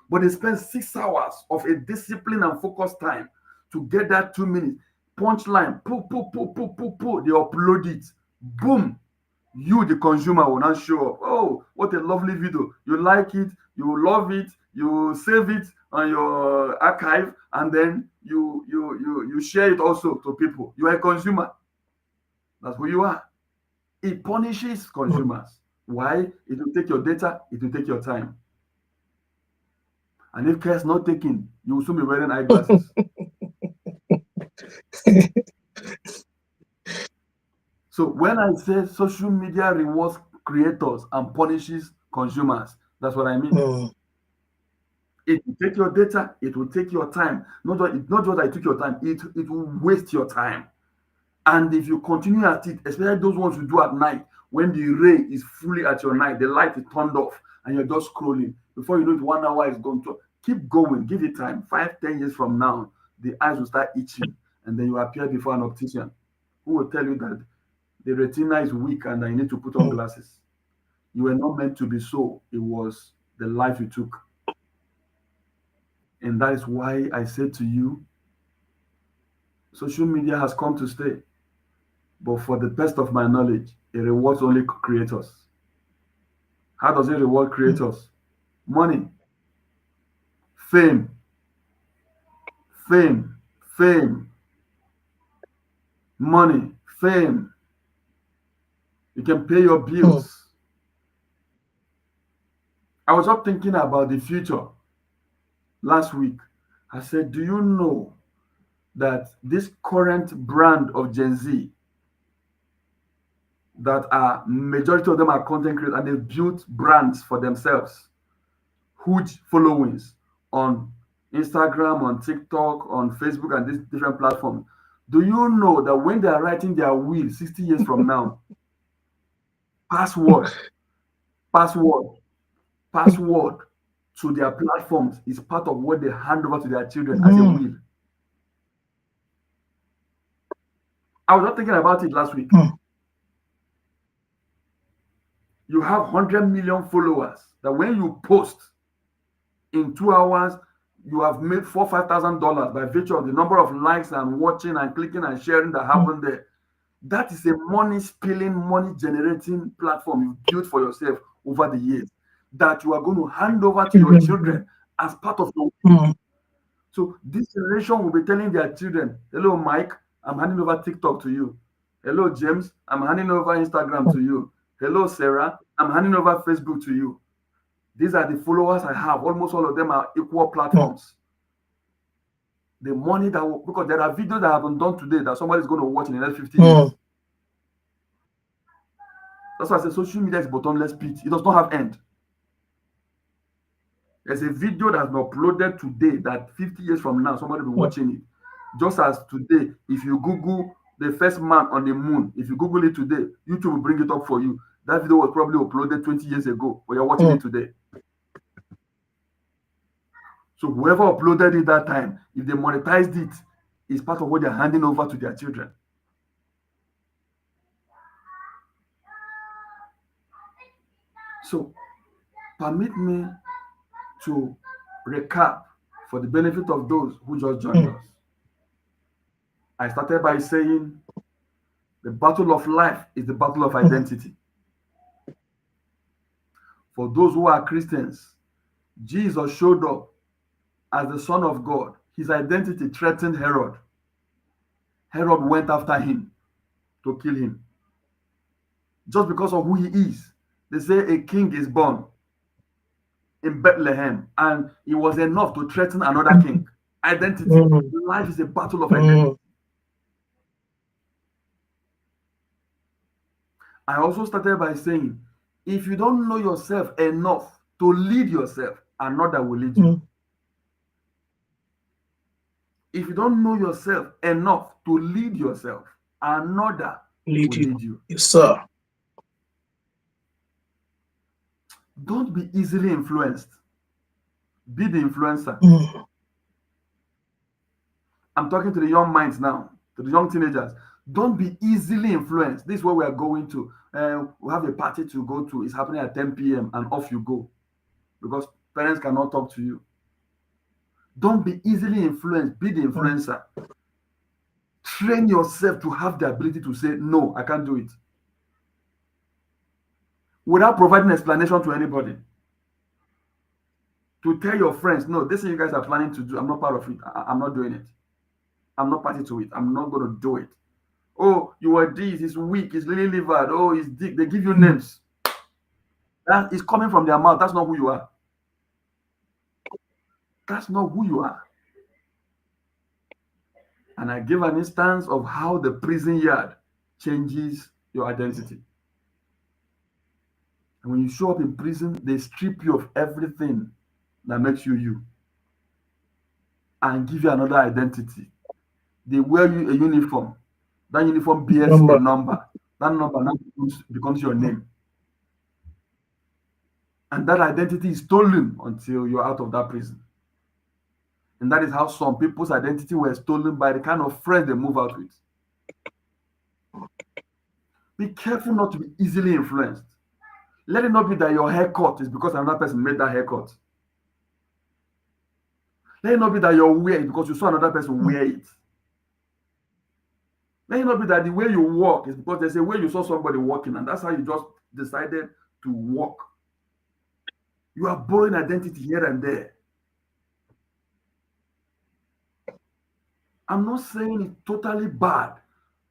but they spend 6 hours of a discipline and focus time to get that 2 minutes punchline. Pull. They upload it. Boom. You, the consumer, will not show up. Oh, what a lovely video. You like it, you love it, you save it on your archive, and then you share it also to people. You are a consumer. That's who you are. It punishes Mm. consumers. Why? It will take your data, it will take your time. And if care is not taken, you will soon be wearing eyeglasses. So when I say social media rewards creators and punishes consumers, that's what I mean. Mm. It will take your data, it will take your time. Not just that it took your time, it will waste your time. And if you continue at it, especially those ones you do at night, when the ray is fully at your night, the light is turned off, and you're just scrolling. Before you know it, 1 hour is gone. To keep going, give it time. 5, 10 years from now, the eyes will start itching, and then you appear before an optician who will tell you that the retina is weak and that you need to put on mm, glasses. You were not meant to be so. It was the life you took. And that is why I said to you, social media has come to stay. But for the best of my knowledge, it rewards only creators. How does it reward mm, creators? Money, fame, fame, fame, money, fame. You can pay your mm, bills. I was up thinking about the future last week. I said, do you know that this current brand of Gen Z, that are majority of them are content creators and they've built brands for themselves, huge followings on Instagram, on TikTok, on Facebook, and these different platforms. Do you know that when they are writing their will 60 years from now, password, password, password to their platforms is part of what they hand over to their children as a mm, will? I was not thinking about it last week. mm, You have 100 million followers that when you post in 2 hours, you have made $4,000, 5,000 by virtue of the number of likes and watching and clicking and sharing that mm, happened there. That is a money spilling, money generating platform you built for yourself over the years that you are going to hand over to your children, children as part of your will. mm, So this generation will be telling their children, hello, Mike, I'm handing over TikTok to you. Hello, James, I'm handing over Instagram mm, to you. Hello, Sarah, I'm handing over Facebook to you. These are the followers I have. Almost all of them are equal mm, platforms. The money that will, because there are videos that have been done today that somebody's going to watch in the next 50 mm, years. That's why I say social media is bottomless pit. It does not have end. There's a video that's been uploaded today that 50 years from now, somebody will be mm, watching it. Just as today, if you Google the first man on the moon, if you Google it today, YouTube will bring it up for you. That video was probably uploaded 20 years ago, but you're watching mm, it today. So whoever uploaded it that time, if they monetized it, it's part of what they're handing over to their children. So permit me to recap for the benefit of those who just joined mm, us. I started by saying the battle of life is the battle of mm, identity. For those who are Christians, Jesus showed up as the Son of God. His identity threatened Herod. Herod went after him to kill him just because of who he is. They say a king is born in Bethlehem, and it was enough to threaten another king. Identity. mm, Life is a battle of identity. mm, I also started by saying, if you don't know yourself enough to lead yourself, another will lead you. mm. If you don't know yourself enough to lead yourself, another Lead will you. lead you. Yes, sir. Don't be easily influenced. Be the influencer. Mm, I'm talking to the young minds now, to the young teenagers. Don't be easily influenced. This is where we are going to. We have a party to go to. It's happening at 10 p.m. and off you go because parents cannot talk to you. Don't be easily influenced. Be the mm, influencer. Train yourself to have the ability to say, no, I can't do it without providing explanation to anybody. To tell your friends, no, this thing you guys are planning to do, I'm not part of it. I'm not doing it. I'm not party to it. I'm not going to do it. Oh, you are this, he's weak, he's lily livered, oh, he's dick. They give you mm, names. That is coming from their mouth. That's not who you are. That's not who you are. And I give an instance of how the prison yard changes your identity. And when you show up in prison, they strip you of everything that makes you you and give you another identity. They wear you a uniform. That uniform bears a Number. number. That number now becomes your name. And that identity is stolen until you're out of that prison. And that is how some people's identity were stolen by the kind of friends they move out with. Be careful not to be easily influenced. Let it not be that your haircut is because another person made that haircut. Let it not be that your wear is because you saw another person wear it. Let it not be that the way you walk is because there's a way you saw somebody walking and that's how you just decided to walk. You are borrowing identity here and there. I'm not saying it's totally bad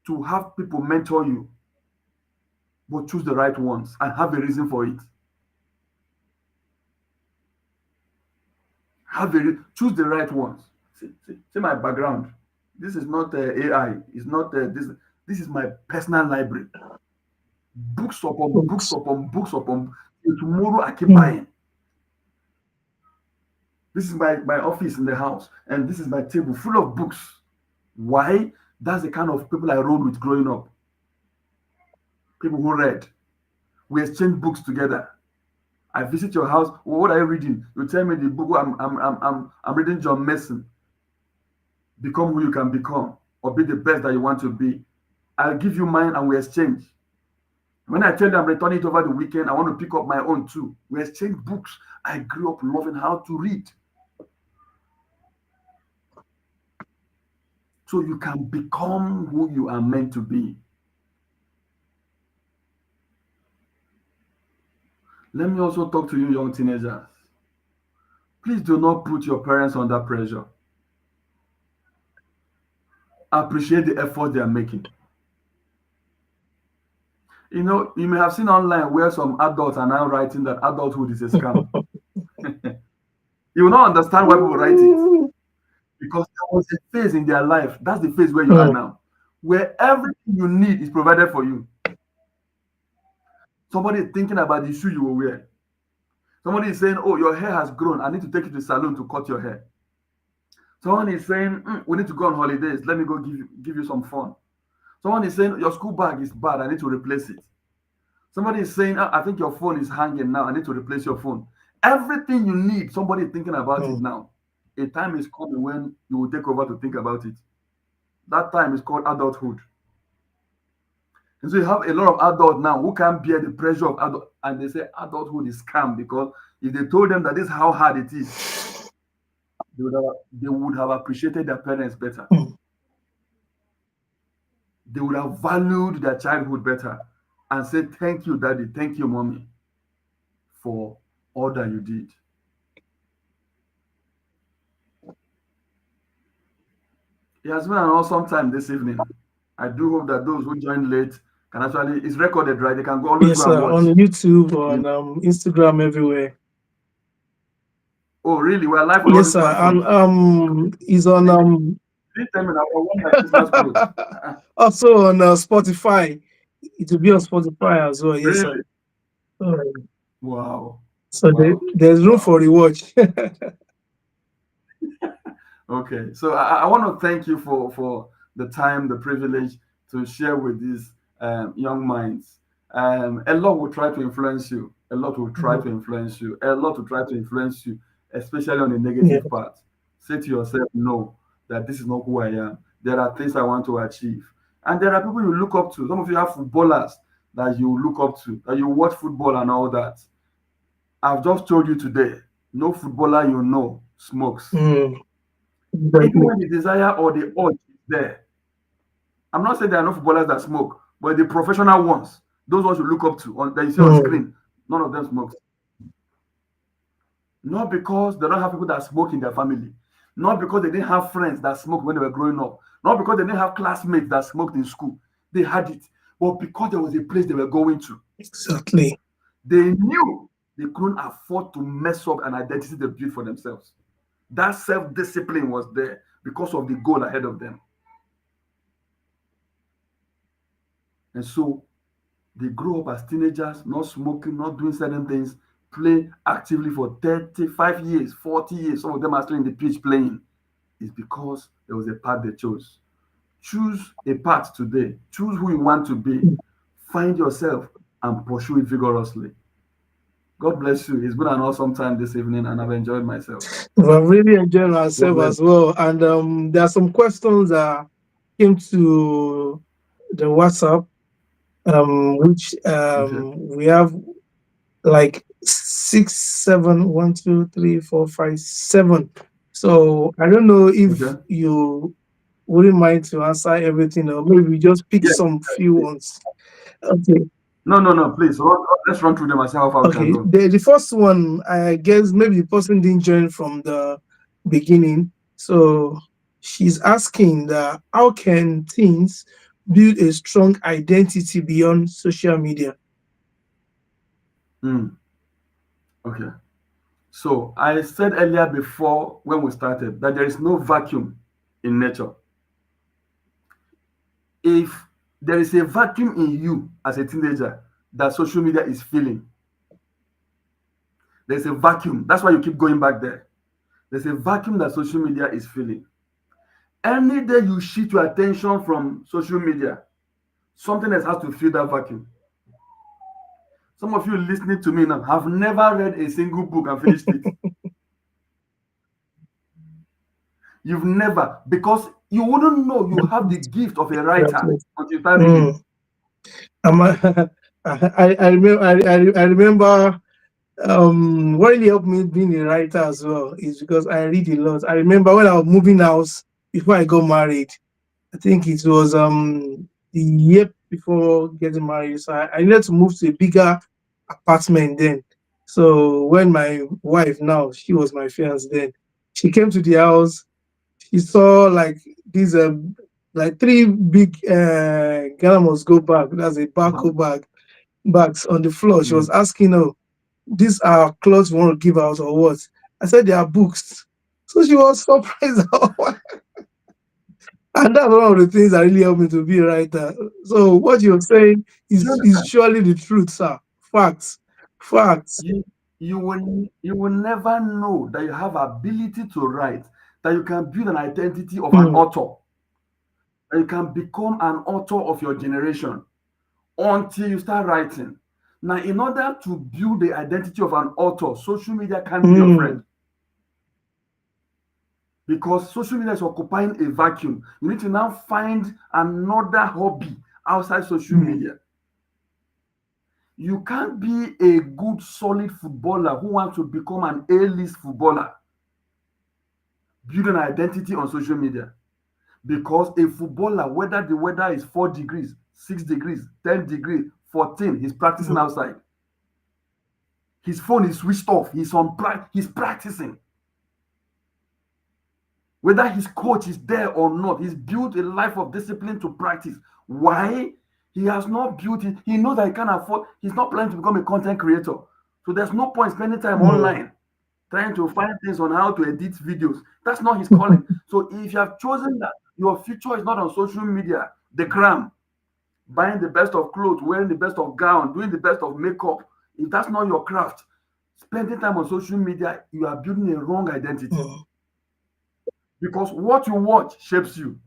to have people mentor you, but choose the right ones and have a reason for it. Choose the right ones. See my background. This is not AI. It's not this. This is my personal library. Books upon books Books. upon books upon. Till tomorrow I keep Mm. buying. This is my office in the house, and this is my table full of books. Why? That's the kind of people I rode with growing up. People who read. We exchange books together. I visit your house. Well, what are you reading? You tell me the book. I'm reading John Mason. Become who you can become, or be the best that you want to be. I'll give you mine and we exchange. When I tell you I'm returning it over the weekend, I want to pick up my own too. We exchange books. I grew up loving how to read. So you can become who you are meant to be. Let me also talk to you, young teenagers. Please do not put your parents under pressure. Appreciate the effort they are making. You know, you may have seen online where some adults are now writing that adulthood is a scam. You will not understand why people write it Mm. because there was a phase in their life. That's the phase where you are Mm. now, where everything you need is provided for you. Somebody is thinking about the shoe you will wear. Somebody is saying, "Oh, your hair has grown. I need to take you to the salon to cut your hair." Someone is saying, "We need to go on holidays. Let me go give you some fun." Someone is saying, "Your school bag is bad. I need to replace it." Somebody is saying, "I think your phone is hanging now. I need to replace your phone." Everything you need, somebody is thinking about it Mm. now. A time is coming when you will take over to think about it. That time is called adulthood. And so you have a lot of adults now who can't bear the pressure of adult, and they say adulthood is scam because if they told them that this is how hard it is, they would have appreciated their parents better. Mm. They would have valued their childhood better and said, "Thank you, daddy, thank you, mommy, for all that you did." It has been an awesome time this evening. I do hope that those who joined late can actually, it's recorded, right? They can always Yes, go and sir. On watch. YouTube, You on know. Instagram, everywhere. Oh, really? We're live on all Yes, these sir. And platforms. is on Please tell me now, I want my Christmas clothes. also on Spotify. It will be on Spotify as well. Yes, sir. Really? So, Wow. so Wow. there's room Wow. for rewatch. Okay, so I want to thank you for the time, the privilege to share with these young minds. A lot will try to influence you. A lot will try to influence you. A lot will try to influence you, especially on the Yeah. negative part. Say to yourself, no, that this is not who I am. There are things I want to achieve, and there are people you look up to. Some of you have footballers that you look up to, that you watch football and all that. I've just told you today, no footballer you know smokes. Mm. Even Exactly. when the desire or the urge is there. I'm not saying there are no footballers that smoke, but the professional ones, those ones you look up to that you see on Mm. screen, none of them smokes. Not because they don't have people that smoke in their family, not because they didn't have friends that smoked when they were growing up, not because they didn't have classmates that smoked in school. They had it, but because there was a place they were going to. Exactly. They knew they couldn't afford to mess up an identity they built for themselves. That self-discipline was there because of the goal ahead of them. And so they grow up as teenagers, not smoking, not doing certain things, play actively for 35 years, 40 years. Some of them are still in the pitch playing. It's because there was a path they chose. Choose a path today. Choose who you want to be. mm. Find yourself and pursue it vigorously. God bless you. It's been an awesome time this evening, and I've enjoyed myself. We've really enjoyed God ourselves bless. as well. And there are some questions that came to the WhatsApp, which Okay. we have like six, seven, 1, 2, 3, 4, 5, 7. So I don't know if Okay. you wouldn't mind to answer everything, or maybe we just pick Yeah. some few ones. Okay. No, no, no. Please, let's run through them and see how far we can Okay. go. The first one, I guess maybe the person didn't join from the beginning. So she's asking that how can teens build a strong identity beyond social media? Mm, okay. So I said earlier before when we started that there is no vacuum in nature. If there is a vacuum in you as a teenager that social media is filling, there's a vacuum. That's why you keep going back there. There's a vacuum that social media is filling. Any day you shift your attention from social media, something else has to fill that vacuum. Some of you listening to me now have never read a single book and finished it. You've never, because you wouldn't know you have the gift of a writer Exactly. until you start reading. Mm. I remember what really helped me being a writer as well is because I read a lot. I remember when I was moving house before I got married. I think it was the year before getting married. So I needed to move to a bigger apartment then. So when my wife now, she was my fiance then, she came to the house, she saw like these like three big Ghana must go bag. That's a Wow. Barco bags on the floor. She was Mm. asking, "Oh, these are clothes we want to give out or what?" I said they are books. So she was surprised. And that's one of the things that really helped me to be a writer. So what you're saying Do you is understand? surely the truth, sir. Facts. Facts. You you will never know that you have ability to write, that you can build an identity of an Mm, author, that you can become an author of your generation until you start writing. Now, in order to build the identity of an author, social media can't be your friend mm, because social media is occupying a vacuum. You need to now find another hobby outside social mm, media. You can't be a good, solid footballer who wants to become an A-list footballer, build an identity on social media. Because a footballer, whether the weather is 4 degrees, 6 degrees, 10 degrees, 14, he's practicing mm, outside. His phone is switched off. He's practicing. Whether his coach is there or not, he's built a life of discipline to practice. Why? He has not built it. He knows that he can't afford, he's not planning to become a content creator. So there's no point spending time mm, online trying to find things on how to edit videos. That's not his calling. So if you have chosen that your future is not on social media, the gram, buying the best of clothes, wearing the best of gown, doing the best of makeup, if that's not your craft, spending time on social media, you are building a wrong identity. mm, Because what you watch shapes you,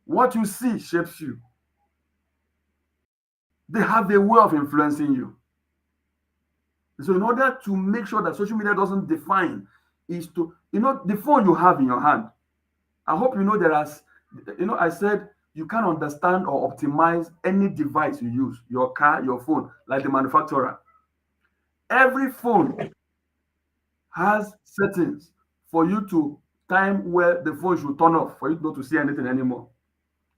what you see shapes you. They have a way of influencing you. So, in order to make sure that social media doesn't define, is to, the phone you have in your hand. I hope you know I said you can understand or optimize any device you use, your car, your phone, like the manufacturer. Every phone has settings for you to time where the phone should turn off for you not to see anything anymore.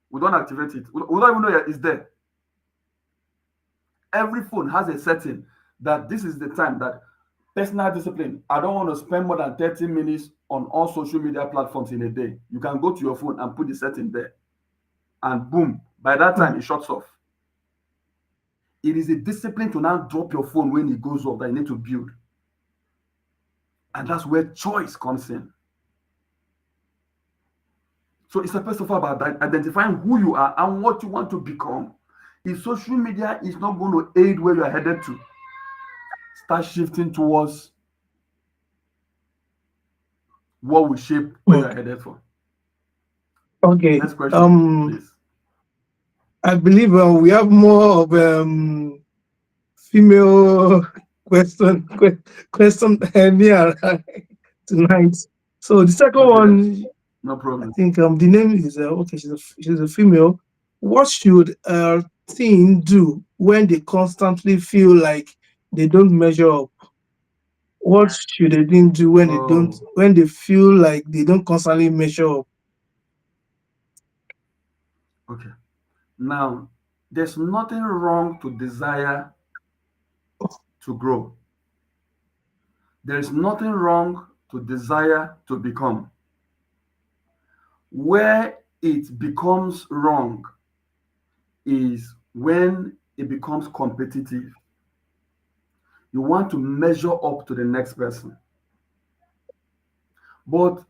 We don't activate it. We don't even know it's there. Every phone has a setting that this is the time that personal discipline. I don't want to spend more than 30 minutes on all social media platforms in a day. You can go to your phone and put the setting there, and boom, by that mm, time it shuts off. It is a discipline to now drop your phone when it goes off that you need to build. And that's where choice comes in. So it's a first of all about identifying who you are and what you want to become. If social media is not going to aid where you are headed to, start shifting towards what will shape where you mm. are headed for. Okay. Next question, please. I believe we have more of female question here tonight. So the second Okay, one, no I problem. think the name is okay. She's a female. What should a teen do when they constantly feel like they don't measure up? What should a teen do Oh, when they feel like they don't constantly measure up? okay. Now, there's nothing wrong to desire to grow. There is nothing wrong to desire to become. Where it becomes wrong is when it becomes competitive. You want to measure up to the next person. But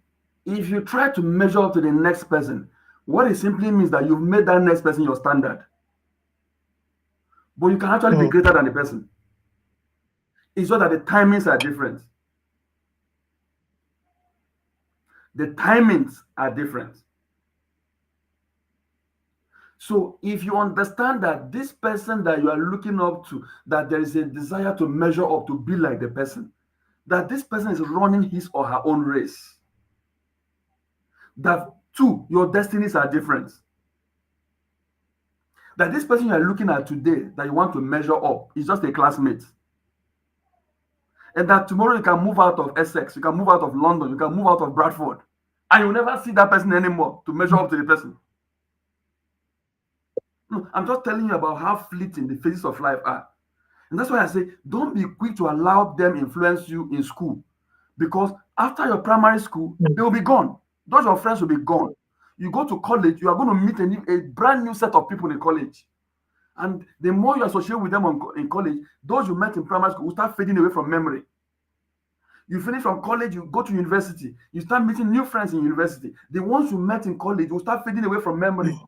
if you try to measure up to the next person, what it simply means that you've made that next person your standard. But you can actually be Mm, greater than the person. It's just that the timings are different. The timings are different. So if you understand that this person that you are looking up to, that there is a desire to measure up to be like the person, that this person is running his or her own race, that two, your destinies are different. That this person you are looking at today that you want to measure up is just a classmate. And that tomorrow you can move out of Essex, you can move out of London, you can move out of Bradford, and you'll never see that person anymore to measure up to the person. No, I'm just telling you about how fleeting the phases of life are. And that's why I say don't be quick to allow them influence you in school. Because after your primary school, mm, they will be gone. Those your friends will be gone. You go to college, you are going to meet a brand new set of people in college. And the more you associate with them in college, those you met in primary school will start fading away from memory. You finish from college, you go to university, you start meeting new friends in university. The ones you met in college will start fading away from memory. mm,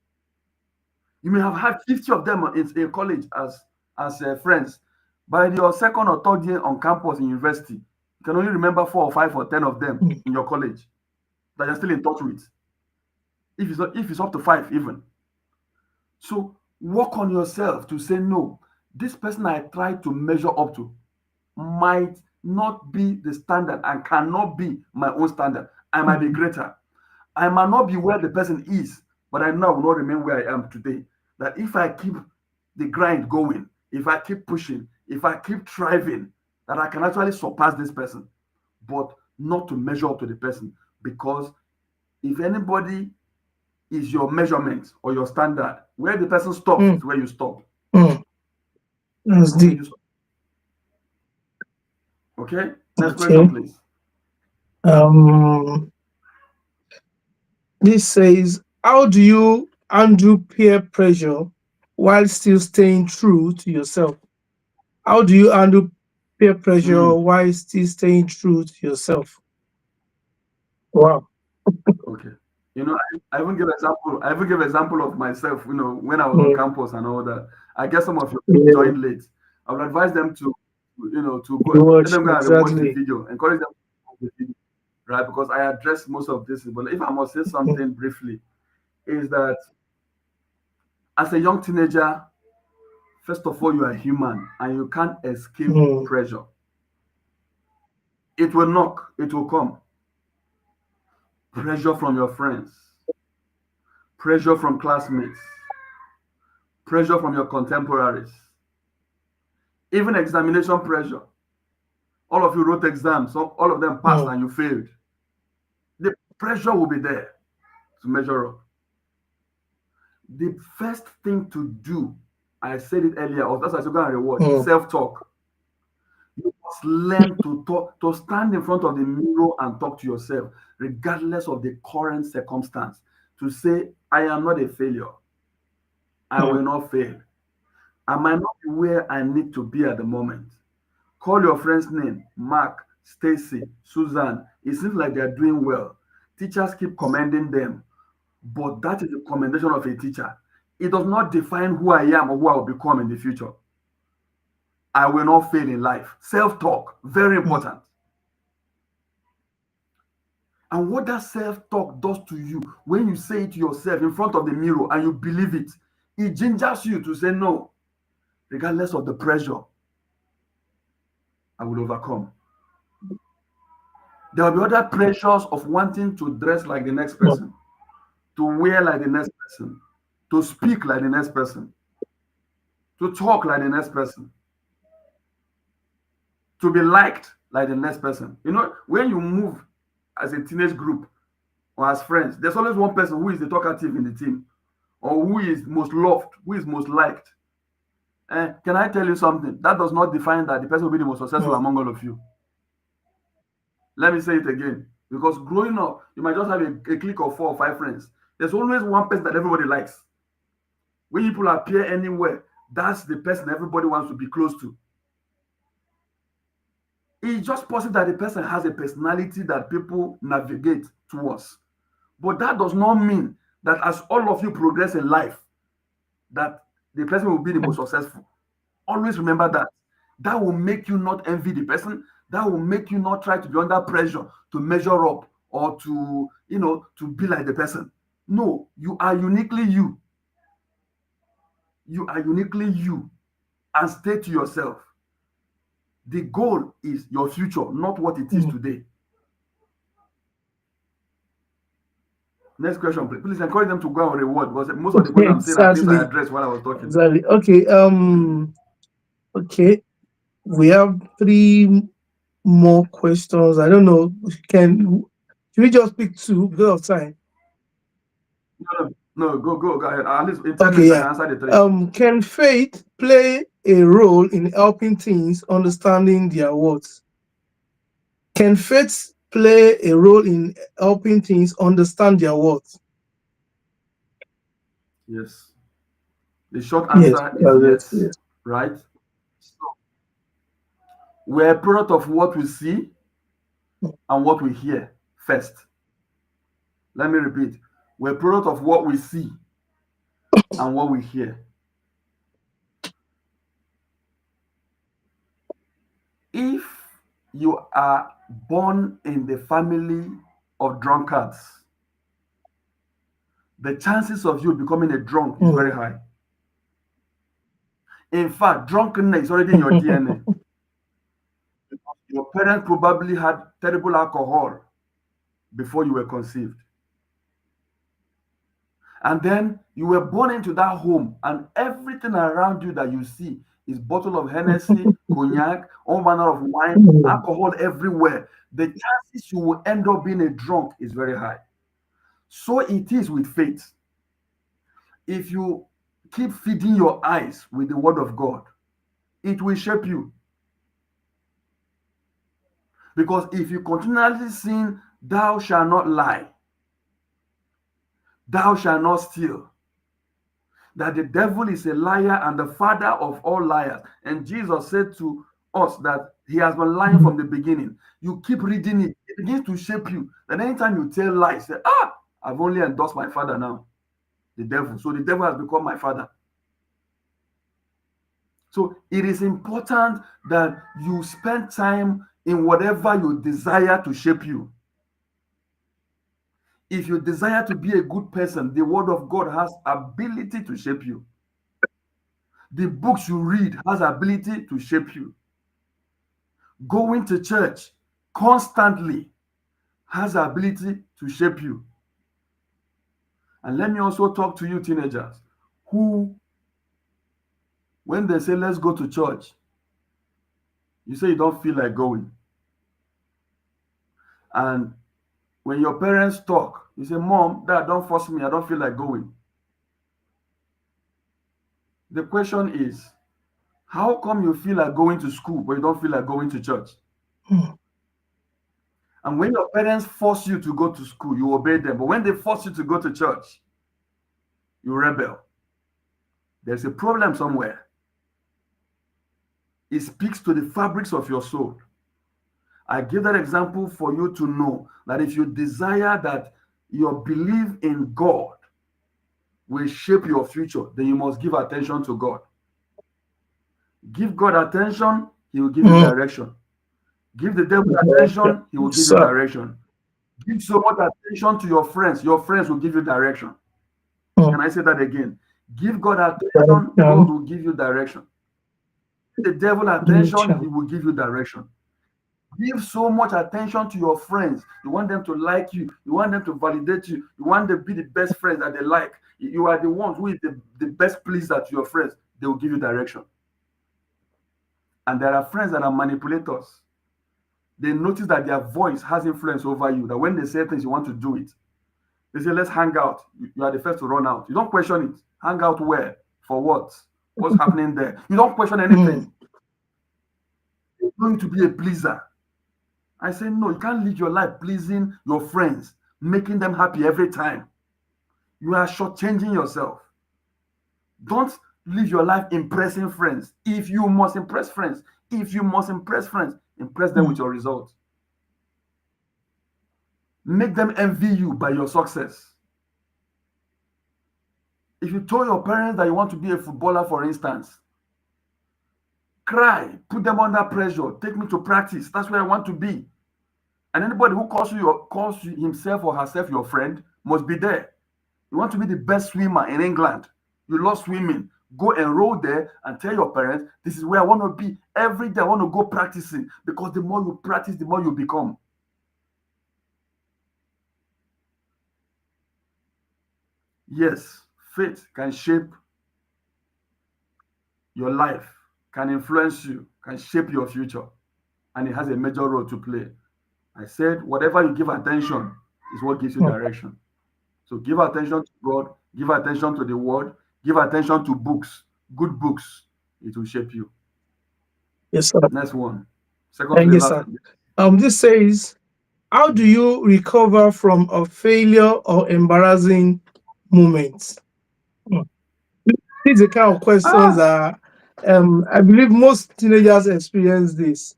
You may have had 50 of them in college as friends. By your second or third year on campus in university, you can only remember 4 or 5 or 10 of them mm, in your college that you're still in touch with. If it's up to 5 even. So work on yourself to say no. This person I try to measure up to might not be the standard and cannot be my own standard. I might be mm, greater. I might not be where the person is, but I know I will not remain where I am today. That if I keep the grind going, if I keep pushing, if I keep striving, that I can actually surpass this person, but not to measure up to the person. Because if anybody is your measurement or your standard, where the person stops mm, is where you stop. mm. That's Where deep. you stop. Okay? Next question, Okay. please. Um, this says, how do you undo peer pressure while still staying true to yourself? How do you handle peer pressure Mm, while still staying true to yourself? Wow. okay. I even give example. I even give example of myself. When I was on Mm, campus and all that. I guess some of you yeah, joined late. I would advise them to you go. Let watch them go and rewatch the exactly. video. Encourage them to watch the video, right? Because I addressed most of this. But if I must say Mm, something briefly, is that as a young teenager, first of all, you are human and you can't escape mm, pressure. It will knock. It will come. Pressure from your friends, pressure from classmates, pressure from your contemporaries, even examination pressure. All of you wrote exams, so all of them passed mm, and you failed. The pressure will be there to measure up. The first thing to do, I said it earlier, or that's why I said go and rewatch, mm, self-talk. You must learn to talk, to stand in front of the mirror and talk to yourself, regardless of the current circumstance. To say, I am not a failure. I mm, will not fail. I might not be where I need to be at the moment. Call your friend's name, Mark, Stacy, Susan. It seems like they are doing well. Teachers keep commending them, but that is the commendation of a teacher. It does not define who I am or who I will become in the future. I will not fail in life. Self talk, very mm, important. And what that self-talk does to you when you say it to yourself in front of the mirror and you believe it, it gingers you to say, no, regardless of the pressure, I will overcome. There will be other pressures of wanting to dress like the next mm, person, to wear like the next person, to speak like the next person, to talk like the next person, to be liked like the next person. You know, when you move as a teenage group or as friends, there's always one person who is the talkative in the team or who is most loved, who is most liked. And can I tell you something? That does not define that the person will be the most successful mm. among all of you. Let me say it again. Because growing up, you might just have a clique of 4 or 5 friends. There's always one person that everybody likes. When people appear anywhere, that's the person everybody wants to be close to. It's just possible that the person has a personality that people navigate towards. But that does not mean that as all of you progress in life, that the person will be the most successful. Always remember that. That will make you not envy the person. That will make you not try to be under pressure to measure up or to, to be like the person. No, you are uniquely you. You are uniquely you. And stay to yourself. The goal is your future, not what it is Mm. today. Next question, please. Please encourage them to go and reward because most of the questions I'm saying are things I Exactly. addressed while I was talking. Exactly. Okay. Okay. We have three more questions. I don't know. Can we just pick two because of time? No, no, no, go ahead. At least in 10 Okay, minutes, I yeah. can answer the three. Can faith play a role in helping teens understanding their worth? Can faith play a role in helping teens understand their worth? Yes. The short Yes, answer is yes, yes. right? So we're a product of what we see and what we hear first. Let me repeat. We're a product of what we see and what we hear. If you are born in the family of drunkards, the chances of you becoming a drunk is very Mm. high. In fact, drunkenness is already in your DNA. Your parents probably had terrible alcohol before you were conceived. And then you were born into that home, and everything around you that you see is bottle of Hennessy, cognac, all manner of wine, Mm. alcohol everywhere. The chances you will end up being a drunk is very high. So it is with faith. If you keep feeding your eyes with the word of God, it will shape you. Because if you continually sin, thou shalt not lie, thou shalt not steal, that the devil is a liar and the father of all liars. And Jesus said to us that he has been lying from the beginning. You keep reading it, it begins to shape you. And anytime you tell lies, say, I've only endorsed my father now, the devil. So the devil has become my father. So it is important that you spend time in whatever you desire to shape you. If you desire to be a good person, the word of God has ability to shape you. The books you read has ability to shape you. Going to church constantly has the ability to shape you. And let me also talk to you teenagers who, when they say let's go to church, you say you don't feel like going. And when your parents talk, you say, Mom, Dad, don't force me, I don't feel like going. The question is, how come you feel like going to school but you don't feel like going to church? Mm. And when your parents force you to go to school, you obey them. But when they force you to go to church, you rebel. There's a problem somewhere. It speaks to the fabrics of your soul. I give that example for you to know that if you desire that your belief in God will shape your future, then you must give attention to God. Give God attention, He will give you Mm. direction. Give the devil Okay. attention, he will Yes, give you sir. direction. Give so much attention to your friends will give you direction. mm, Can I say that again? Give God attention, God direction, will give you direction. Give the devil attention, he direction. will give you direction. Give so much attention to your friends. You want them to like you. You want them to validate you. You want them to be the best friends that they like. You are the ones who is the best pleaser to your friends. They will give you direction. And there are friends that are manipulators. They notice that their voice has influence over you, that when they say things, you want to do it. They say, let's hang out. You are the first to run out. You don't question it. Hang out where? For what? What's happening there? You don't question Mm, anything. You're going to be a pleaser. I say, no, you can't live your life pleasing your friends, making them happy every time. You are shortchanging yourself. Don't live your life impressing friends. If you must impress friends, impress them with mm, your results. Make them envy you by your success. If you told your parents that you want to be a footballer, for instance, cry, put them under pressure, take me to practice. That's where I want to be. And anybody who calls himself or herself your friend must be there. You want to be the best swimmer in England. You love swimming. Go enroll there and tell your parents, this is where I want to be. Every day I want to go practicing, because the more you practice, the more you become. Yes, faith can shape your life, can influence you, can shape your future, and it has a major role to play. I said, whatever you give attention is what gives you mm. direction. So give attention to God, give attention to the word, give attention to books, good books. It will shape you. Yes, sir. Next one. Second to Thank the you, last. sir. This says, how do you recover from a failure or embarrassing moment? Hmm. These are the kind of questions Ah, that I believe most teenagers experience this.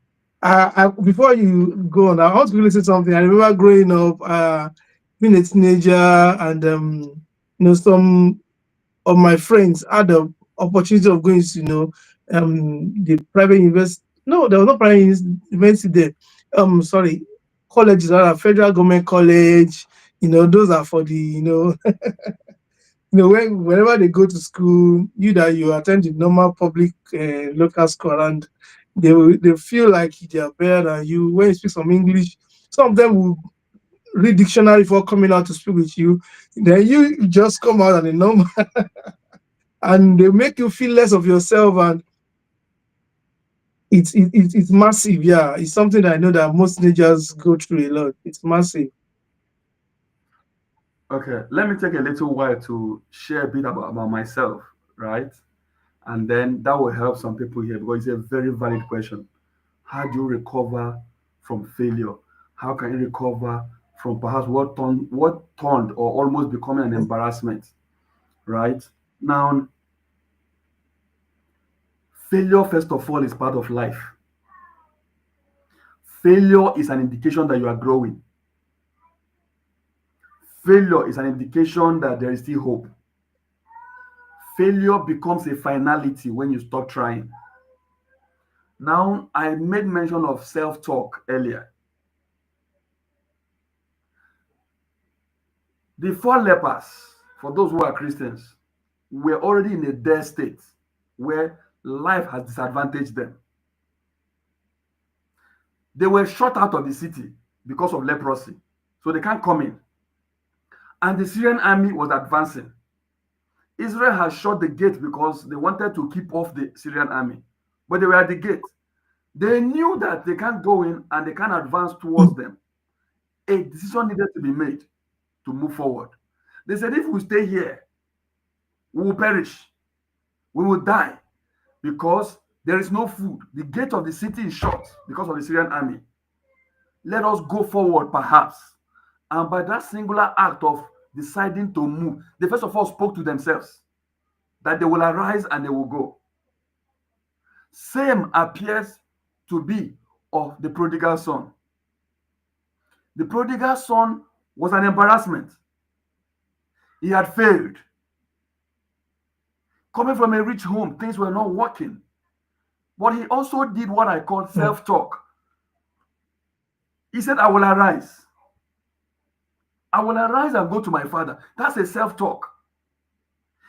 Before you go on, I want to really say something. I remember growing up, being a teenager, and some of my friends had the opportunity of going to, the private university. No, there was no private university there. Sorry, colleges, federal government college. Those are for the, whenever they go to school, you attend the normal public local school, and they feel like they are better than you. When you speak some English, some of them will read dictionary before coming out to speak with you. Then you just come out and a normal, and they make you feel less of yourself, and it's massive. Yeah, it's something that I know that most teenagers go through a lot. It's massive. okay. Let me take a little while to share a bit about myself, right? And then that will help some people here, because it's a very valid question. How do you recover from failure? How can you recover from perhaps what turned or almost becoming an embarrassment, right? Now, failure, first of all, is part of life. Failure is an indication that you are growing. Failure is an indication that there is still hope. Failure becomes a finality when you stop trying. Now, I made mention of self talk earlier. The four lepers, for those who are Christians, were already in a dead state where life has disadvantaged them. They were shut out of the city because of leprosy, so they can't come in. And the Syrian army was advancing. Israel has shut the gate because they wanted to keep off the Syrian army, but they were at the gate. They knew that they can't go in and they can't advance towards Mm, them. A decision needed to be made to move forward. They said, if we stay here, we will perish, we will die, because there is no food. The gate of the city is shut because of the Syrian army. Let us go forward, perhaps. And by that singular act of deciding to move, they first of all spoke to themselves that they will arise and they will go. Same appears to be of the prodigal son. The prodigal son was an embarrassment. He had failed. Coming from a rich home, things were not working. But he also did what I call mm, self talk. He said, I will arise. I will arise and go to my father. That's a self-talk.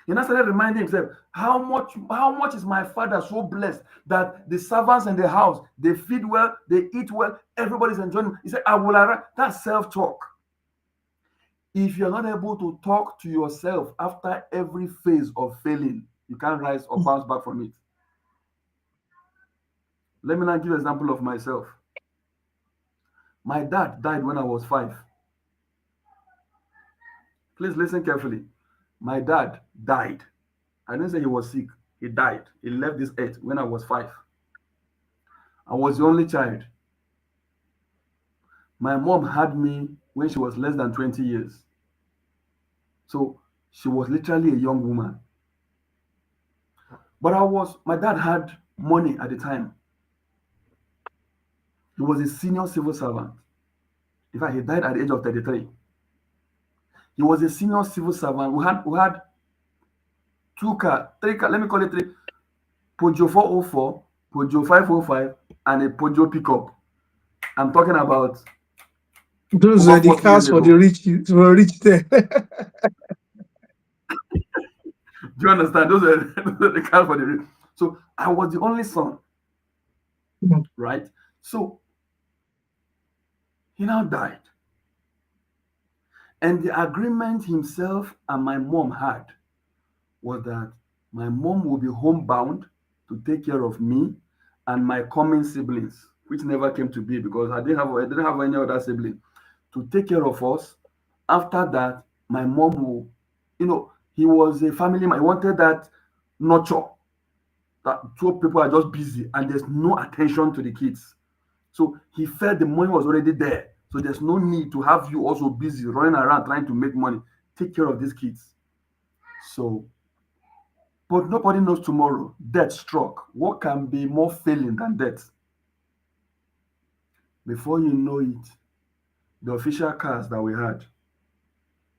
He now started reminding himself, how much is my father so blessed that the servants in the house, they feed well, they eat well, everybody's enjoying. He said, I will arise. That's self-talk. If you're not able to talk to yourself after every phase of failing, you can't rise or bounce back from it. Let me now give an example of myself. My dad died when I was 5. Please listen carefully. My dad died. I didn't say he was sick. He died. He left this earth when I was 5. I was the only child. My mom had me when she was less than 20 years. So she was literally a young woman. But my dad had money at the time. He was a senior civil servant. In fact, he died at the age of 33. He was a senior civil servant. We had two cars, three cars, let me call it three. Peugeot 404, Peugeot 505, and a Peugeot pickup. I'm talking about Those over were the 40 years cars for the ago. rich, for rich there. Do you understand? Those are, those are the cars for the rich. So I was the only son, right? So he now died. And the agreement himself and my mom had was that my mom will be homebound to take care of me and my coming siblings, which never came to be because I didn't have any other sibling to take care of us. After that, my mom will, he was a family man. He wanted that nurture, that two people are just busy and there's no attention to the kids. So he felt the money was already there. So there's no need to have you also busy running around trying to make money. Take care of these kids. So, but nobody knows tomorrow. Death struck. What can be more failing than death? Before you know it, the official cars that we had,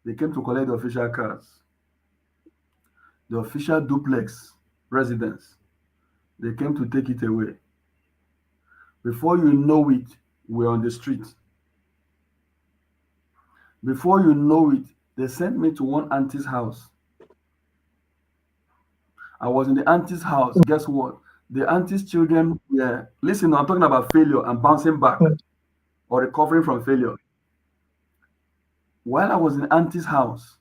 they came to collect the official cars. The official duplex residence, they came to take it away. Before you know it, we're on the street. Before you know it, they sent me to one auntie's house. I was in the auntie's house. Guess what? The auntie's children were, listen, I'm talking about failure and bouncing back or recovering from failure. While I was in auntie's house,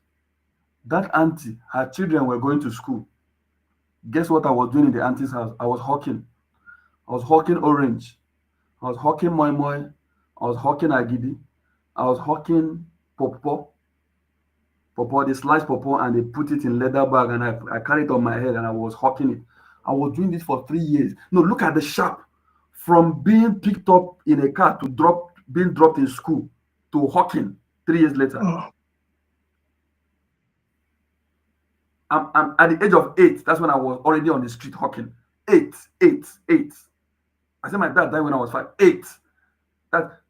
that auntie, her children were going to school. Guess what I was doing in the auntie's house? I was hawking. I was hawking orange. I was hawking moi moi. I was hawking agidi. I was hawking popo. Popo, they slice popo and they put it in leather bag and I carried it on my head and I was hawking it. I was doing this for 3 years. No, look at the sharp. From being picked up in a car to being dropped in school to hawking 3 years later. Oh, I'm at the age of 8. That's when I was already on the street hawking. 8. I said my dad died when I was 5. 8. That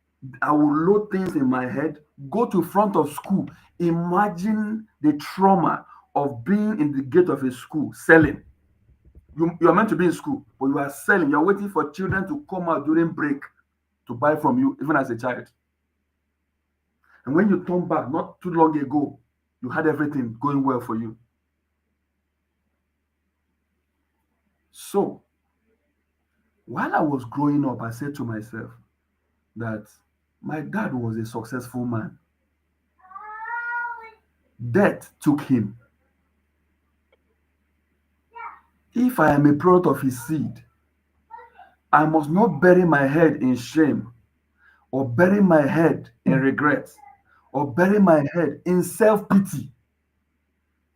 I will load things in my head, go to front of school, imagine the trauma of being in the gate of a school selling. You're meant to be in school, but you are selling. You're waiting for children to come out during break to buy from you, even as a child. And when you turn back, not too long ago, you had everything going well for you. So while I was growing up, I said to myself that my dad was a successful man. Death took him. If I am a product of his seed, I must not bury my head in shame or bury my head in regret or bury my head in self-pity.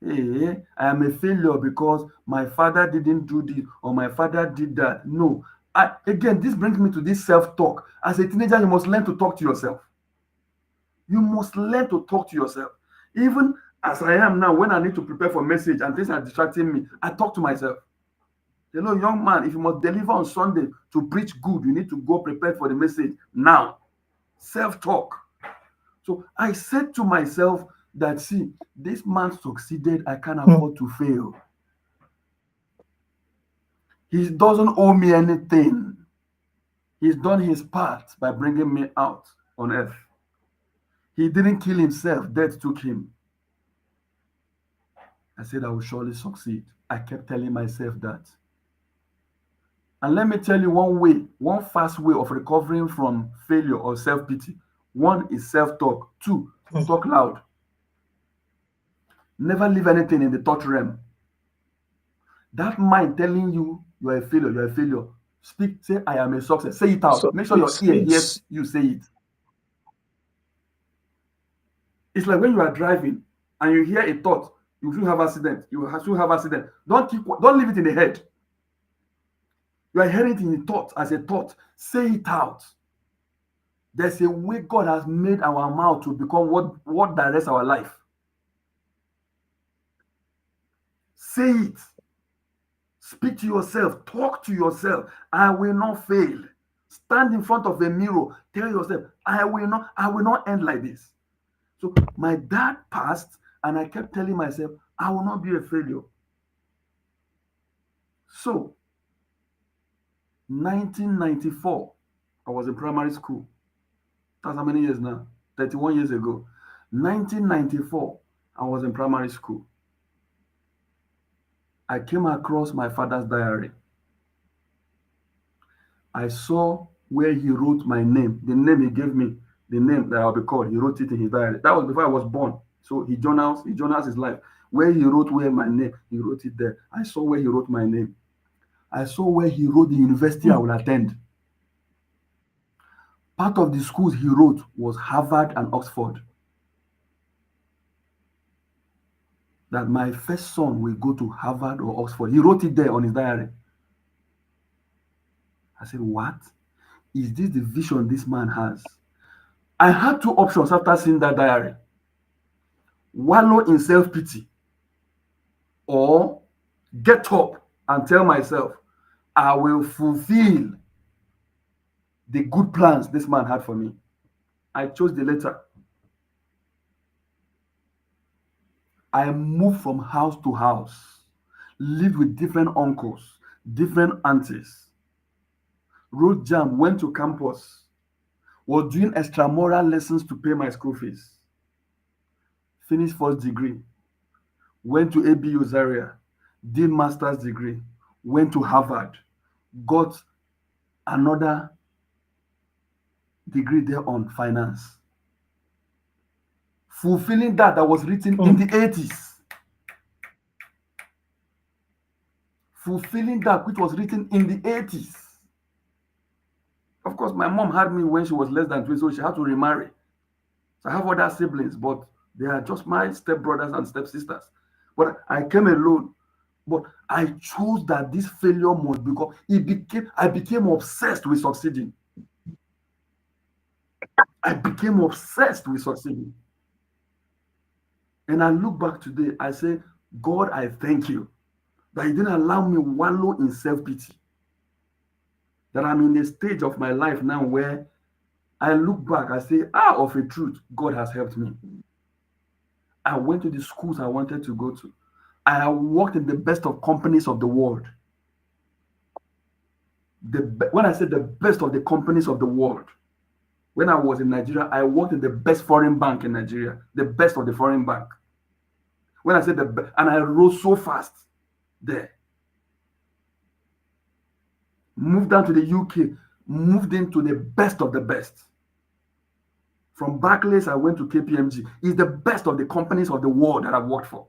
Hey, I am a failure because my father didn't do this or my father did that. No. Again, this brings me to this self-talk. As a teenager, you must learn to talk to yourself. You must learn to talk to yourself. Even as I am now, when I need to prepare for message and things are distracting me, I talk to myself. Young man, if you must deliver on Sunday to preach good, you need to go prepared for the message now. Self-talk. So I said to myself that, see, this man succeeded, I can't afford to fail. He doesn't owe me anything. He's done his part by bringing me out on earth. He didn't kill himself, death took him. I said I will surely succeed. I kept telling myself that. And let me tell you one way, one fast way of recovering from failure or self pity. One is self talk. Two, mm. talk loud. Never leave anything in the thought realm. That mind telling you you are a failure, you are a failure. Speak, say, I am a success. Say it out. So Make sure your it's ear hears you say it. It's like when you are driving and you hear a thought, you will have accident. You will soon have accident. Don't leave it in the head. You are hearing it in the thought as a thought. Say it out. There's a way God has made our mouth to become what directs our life. Say it. Speak to yourself. Talk to yourself. I will not fail. Stand in front of a mirror. Tell yourself, I will not end like this. So my dad passed, and I kept telling myself, I will not be a failure. So 1994, I was in primary school. That's how many years now? 31 years ago. 1994, I was in primary school. I came across my father's diary. I saw where he wrote my name, the name he gave me, the name that I'll be called. He wrote it in his diary. That was before I was born. So he journals his life. Where he wrote where my name, he wrote it there. I saw where he wrote my name. I saw where he wrote the university I Mm, will attend. Part of the schools he wrote was Harvard and Oxford. That my first son will go to Harvard or Oxford. He wrote it there on his diary. I said, what? Is this the vision this man has? I had two options after seeing that diary: wallow in self pity or get up and tell myself, I will fulfill the good plans this man had for me. I chose the latter. I moved from house to house, lived with different uncles, different aunties, wrote jam, went to campus, was doing extramural lessons to pay my school fees, finished first degree, went to ABU Zaria, did master's degree, went to Harvard, got another degree there on finance, fulfilling that was written in mm, the 80s, fulfilling that which was written in the 80s. Of course, my mom had me when she was less than 20, so she had to remarry. So I have other siblings, but they are just my stepbrothers and stepsisters. But I came alone. But I chose that this failure must become. I became obsessed with succeeding. I became obsessed with succeeding. And I look back today, I say, God, I thank you that you didn't allow me wallow in self-pity. That I'm in a stage of my life now where I look back, I say, of a truth, God has helped me. I went to the schools I wanted to go to. I worked in the best of companies of the world. When I say the best of the companies of the world, when I was in Nigeria, I worked in the best foreign bank in Nigeria, the best of the foreign bank. When I said and I rose so fast there. Moved down to the UK, moved into the best of the best. From Barclays, I went to KPMG. It's the best of the companies of the world that I've worked for.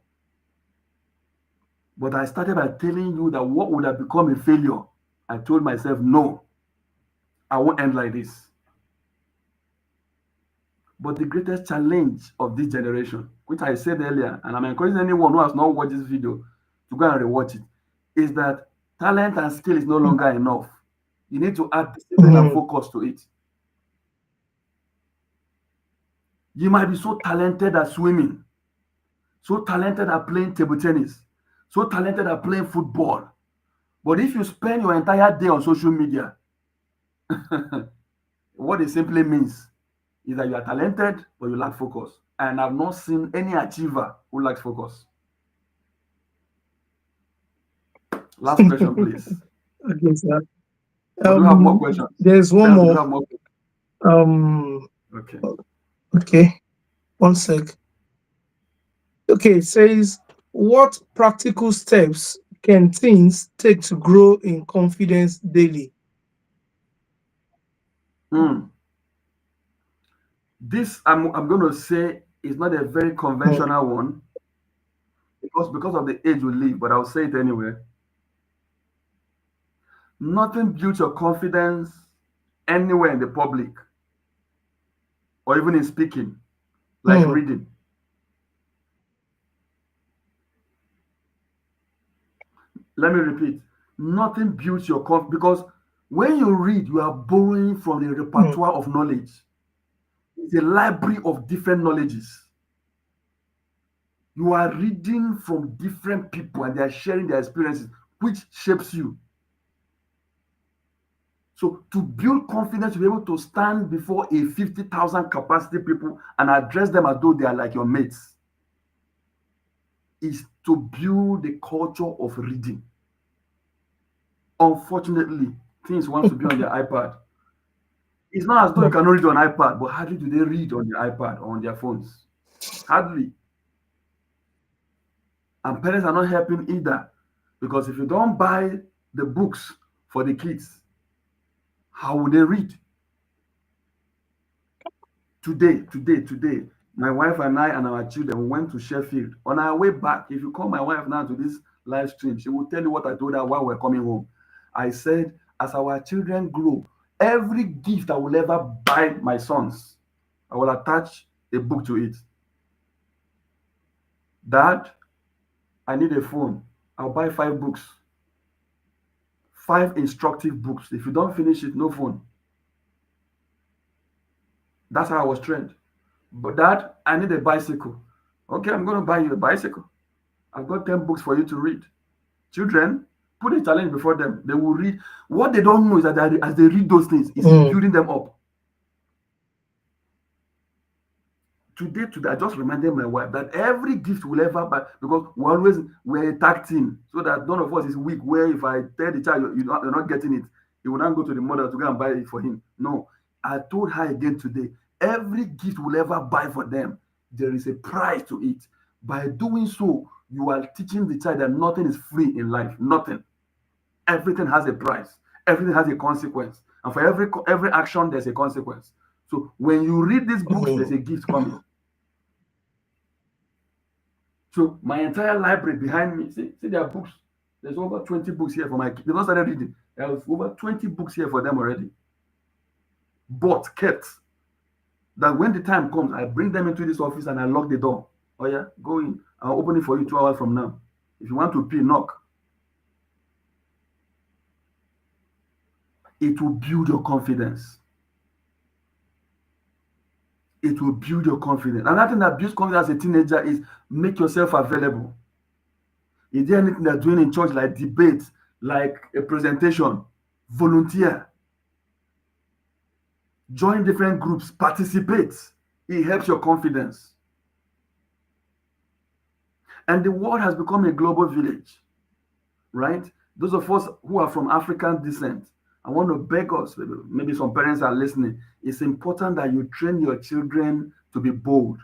But I started by telling you that what would have become a failure, I told myself, no, I won't end like this. But the greatest challenge of this generation, which I said earlier, and I'm encouraging anyone who has not watched this video to go and rewatch it, is that talent and skill is no mm, longer enough. You need to add discipline and mm, focus to it. You might be so talented at swimming, so talented at playing table tennis, so talented at playing football. But if you spend your entire day on social media, what it simply means is that you are talented, but you lack focus. And I've not seen any achiever who lacks focus. Last question, please. okay, sir. Or do you have more questions? There's one Tell me, do you more. have more questions? Um, Okay. okay. One sec. Okay, it says, what practical steps can teens take to grow in confidence daily? Mm. This I'm going to say is not a very Mm, conventional one because of the age we live, but I'll say it anyway. Nothing builds your confidence anywhere in the public or even in speaking like mm, reading. Let me repeat. Nothing builds your confidence because when you read, you are borrowing from a mm, repertoire of knowledge. It's a library of different knowledges. You are reading from different people and they are sharing their experiences, which shapes you. So to build confidence, to be able to stand before a 50,000 capacity people and address them as though they are like your mates is to build the culture of reading. Unfortunately, teens want to be on their iPad. It's not as though you mm, cannot read on iPad, but hardly do they read on the iPad or on their phones. Hardly. And parents are not helping either. Because if you don't buy the books for the kids, how will they read? Today, my wife and I and our children went to Sheffield. On our way back, if you call my wife now to this live stream, she will tell you what I told her while we're coming home. I said, as our children grow, every gift I will ever buy my sons, I will attach a book to it. Dad, I need a phone. I'll buy 5 books, 5 instructive books. If you don't finish it, no phone. That's how I was trained. But dad, I need a bicycle. Okay, I'm going to buy you a bicycle. I've got 10 books for you to read. Children, put a challenge before them. They will read. What they don't know is that as they read those things, it's mm, building them up. Today, I just reminded my wife that every gift will ever buy because we're a tag team, so that none of us is weak. Where if I tell the child you're not getting it, he will not go to the mother to go and buy it for him. No, I told her again today. Every gift will ever buy for them, there is a price to it. By doing so, you are teaching the child that nothing is free in life. Nothing. Everything has a price. Everything has a consequence, and for every action, there's a consequence. So when you read these books, there's mm, a gift coming. So my entire library behind me, see there are books. There's over 20 books here for my kids. They've not started reading. There's over 20 books here for them already. But kept that when the time comes, I bring them into this office and I lock the door. Oh yeah, go in. I'll open it for you 2 hours from now. If you want to pee, knock. It will build your confidence. It will build your confidence. Another thing that builds confidence as a teenager is make yourself available. Is there anything they're doing in church like debate, like a presentation? Volunteer. Join different groups, participate. It helps your confidence. And the world has become a global village, right? Those of us who are from African descent, I want to beg us, maybe some parents are listening. It's important that you train your children to be bold.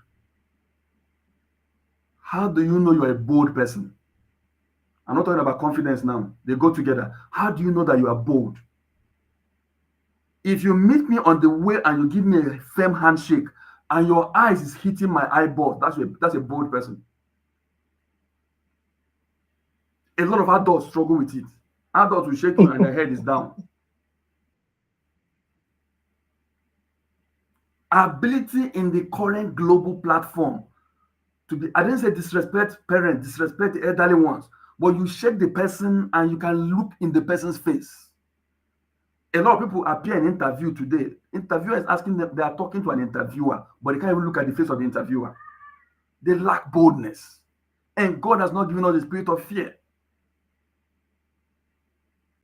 How do you know you're a bold person? I'm not talking about confidence now, they go together. How do you know that you are bold? If you meet me on the way and you give me a firm handshake and your eyes is hitting my eyeball, that's a bold person. A lot of adults struggle with it. Adults will shake you and their head is down. Ability in the current global platform to be, I didn't say disrespect parents, disrespect the elderly ones, but you shake the person and you can look in the person's face. A lot of people appear in interview today. Interviewer is asking them, they are talking to an interviewer, but they can't even look at the face of the interviewer. They lack boldness. And God has not given us the spirit of fear.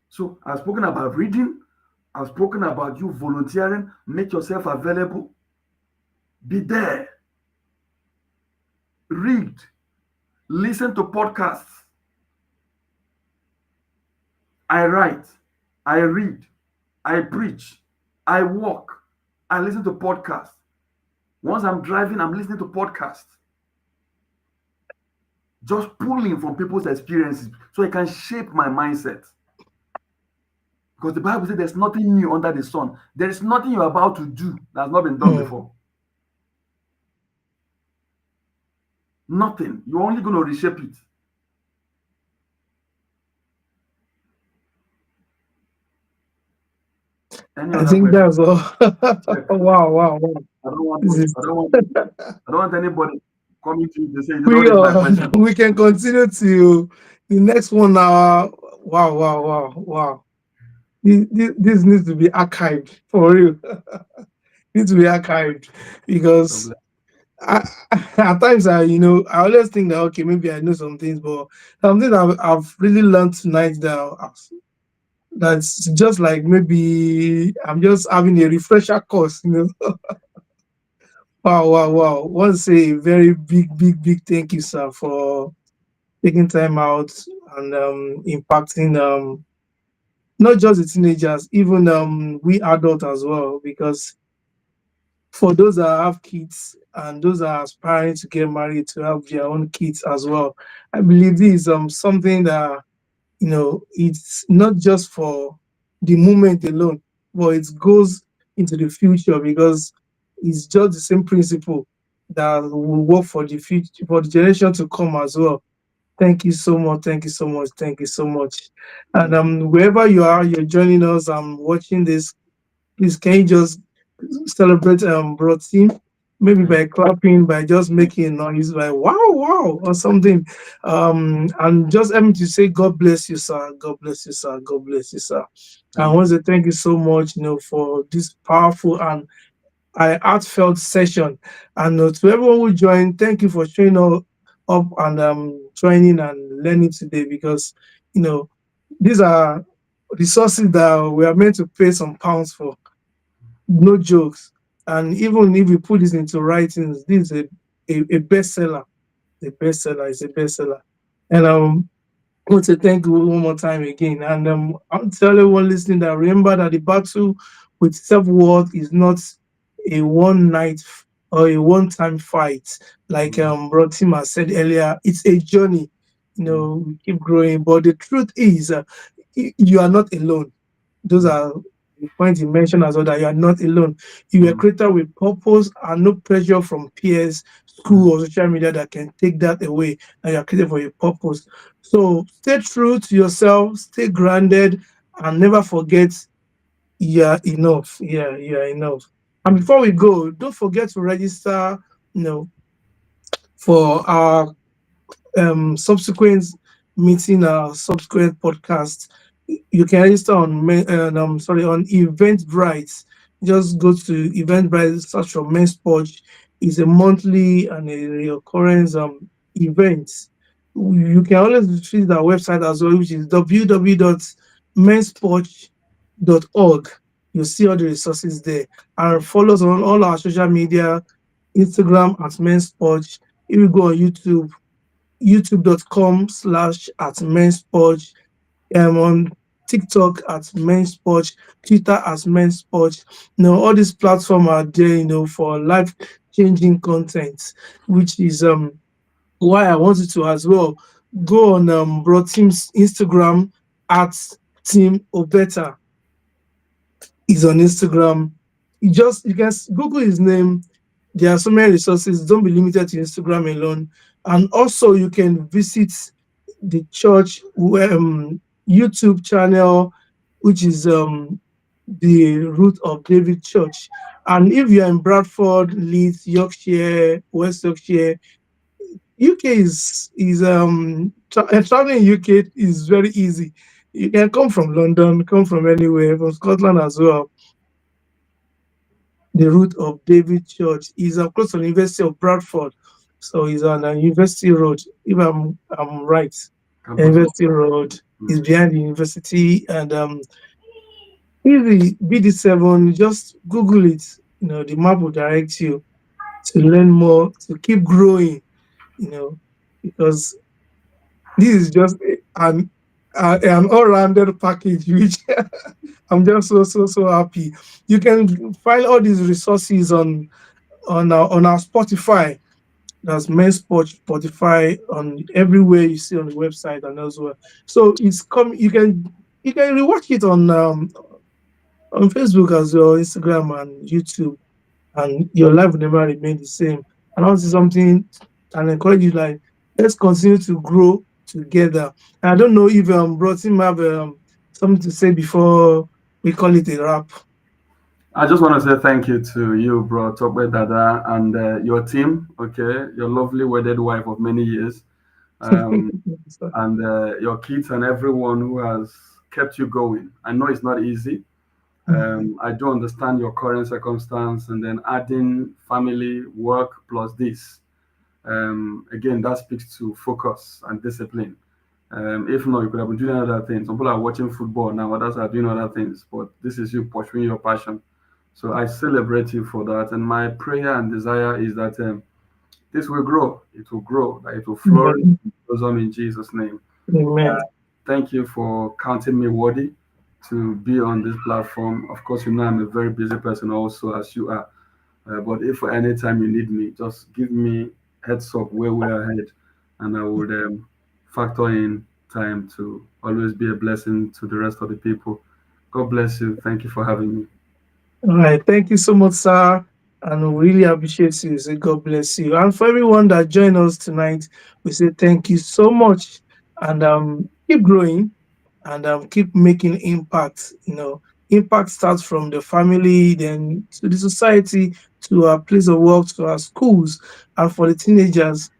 So I've spoken about reading, I've spoken about you volunteering, make yourself available, be there, read, listen to podcasts. I write, I read, I preach, I walk, I listen to podcasts. Once I'm driving, I'm listening to podcasts, just pulling from people's experiences so it can shape my mindset. Because the Bible says there's nothing new under the sun. There is nothing you're about to do that has not been done Mm. before. Nothing. You're only going to reshape it. Any I other think question? that's all. Check. Wow, wow, wow. I don't want. This is I don't want. I don't want anybody coming to you to say you did not we raise my question. we can continue to the next 1 hour. Wow, wow, wow, wow. This needs to be archived for real. Needs to be archived God because bless. I, at times I always think that okay, maybe I know some things, but something I've really learned tonight that's just like maybe I'm just having a refresher course. Wow, wow, wow. Want to say a very big, big, big thank you, sir, for taking time out and impacting not just the teenagers, even we adults as well. Because for those that have kids and those that are aspiring to get married to have their own kids as well, I believe this is something that it's not just for the moment alone, but it goes into the future because it's just the same principle that will work for the future, for the generation to come as well. Thank you so much. Thank you so much. Thank you so much. And wherever you are, you're joining us, watching this, please can you just celebrate bro team? Maybe Yeah. by clapping, by just making a noise, by wow, wow, or something. And just having to say, God bless you, sir. God bless you, sir. God bless you, sir. I Thank want you. to thank you so much, for this powerful and heartfelt session. And to everyone who joined, thank you for showing up and joining and learning today because, you know, these are resources that we are meant to pay some pounds for, no jokes. And even if we put this into writings, this is a bestseller. A bestseller is a bestseller. And I want to thank you one more time again. And I'll tell everyone listening that remember that the battle with self-worth is not a one night or a one-time fight. Like Mm, Bro Tim has said earlier, it's a journey. mm, We keep growing. But the truth is, you are not alone. Those mm, are the points you mentioned as well, that you are not alone. You were mm, created with purpose and no pressure from peers, mm, school, or social media that can take that away. And you are created for a purpose. So stay true to yourself, stay grounded, and never forget you are enough. Yeah, you are enough. And mm. before we go, don't forget to register, you know, for our subsequent meeting, subsequent podcast. You can register on sorry, on Eventbrite. Just go to Eventbrite, search for Men's Porch. It's a monthly and a recurrence event. You can always visit our website as well, which is www.mensporch.org. You'll see all the resources there. And follow us on all our social media, Instagram at Men's Porch. If you go on YouTube, youtube.com/at men's porch, on TikTok at men's porch, Twitter as men's porch. All these platforms are there, for life changing content, which is why I wanted to as well go on Bro Team's Instagram at Team Obeta is on Instagram. You can Google his name. There are so many resources. Don't be limited to Instagram alone. And also, you can visit the church YouTube channel, which is the Root of David Church. And if you're in Bradford, Leeds, Yorkshire, West Yorkshire, UK traveling in UK is very easy. You can come from London, come from anywhere, from Scotland as well. The Root of David Church is close to the University of Bradford. So it's on University Road, if I'm right. Campus of. University Road is Mm. behind the university, and easy BD7, just Google it. The map will direct you to learn more, to keep growing, you know, because this is just an all-rounded package, which I'm just so, so, so happy. You can find all these resources on on our Spotify. That's men's Spotify on everywhere you see on the website and elsewhere. So it's come. You can rewatch it on Facebook as well, Instagram and YouTube, and your life will never remain the same. And I want to say something and encourage you like let's continue to grow together. And I don't know if Bro Tim have something to say before we call it a wrap. I just want to say thank you to you, bro, Tokwe Dada, and your team. Okay, your lovely wedded wife of many years, um, and your kids and everyone who has kept you going. I know it's not easy. I do understand your current circumstance, and then adding family, work plus this. Again, that speaks to focus and discipline. If not, you could have been doing other things. Some people are watching football now, others are doing other things, but this is you pursuing your passion. So I celebrate you for that. And my prayer and desire is that this will grow. It will grow, that it will flourish Amen. and blossom in Jesus' name. Amen. Thank you for counting me worthy to be on this platform. Of course, you know I'm a very busy person also, as you are. But if for any time you need me, just give me heads up where we are headed, and I would factor in time to always be a blessing to the rest of the people. God bless you. Thank you for having me. All right. Thank you so much, sir. And we really appreciate you. Say God bless you. And for everyone that joined us tonight, we say thank you so much. And keep growing and keep making impact. Impact starts from the family, then to the society, to our place of work, to our schools, and for the teenagers,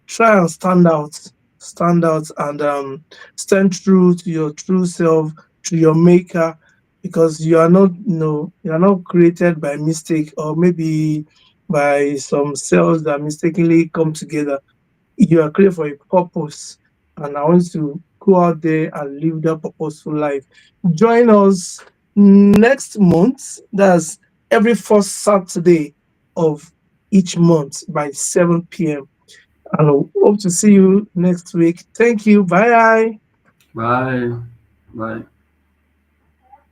try and stand out, and stand true to your true self, to your maker, because you are not, you are not created by mistake or maybe by some cells that mistakenly come together. You are created for a purpose, and I want you to go out there and live that purposeful life. Join us next month. That's every first Saturday of each month by 7 p.m. And I hope to see you next week. Thank you. Bye. Bye. Bye.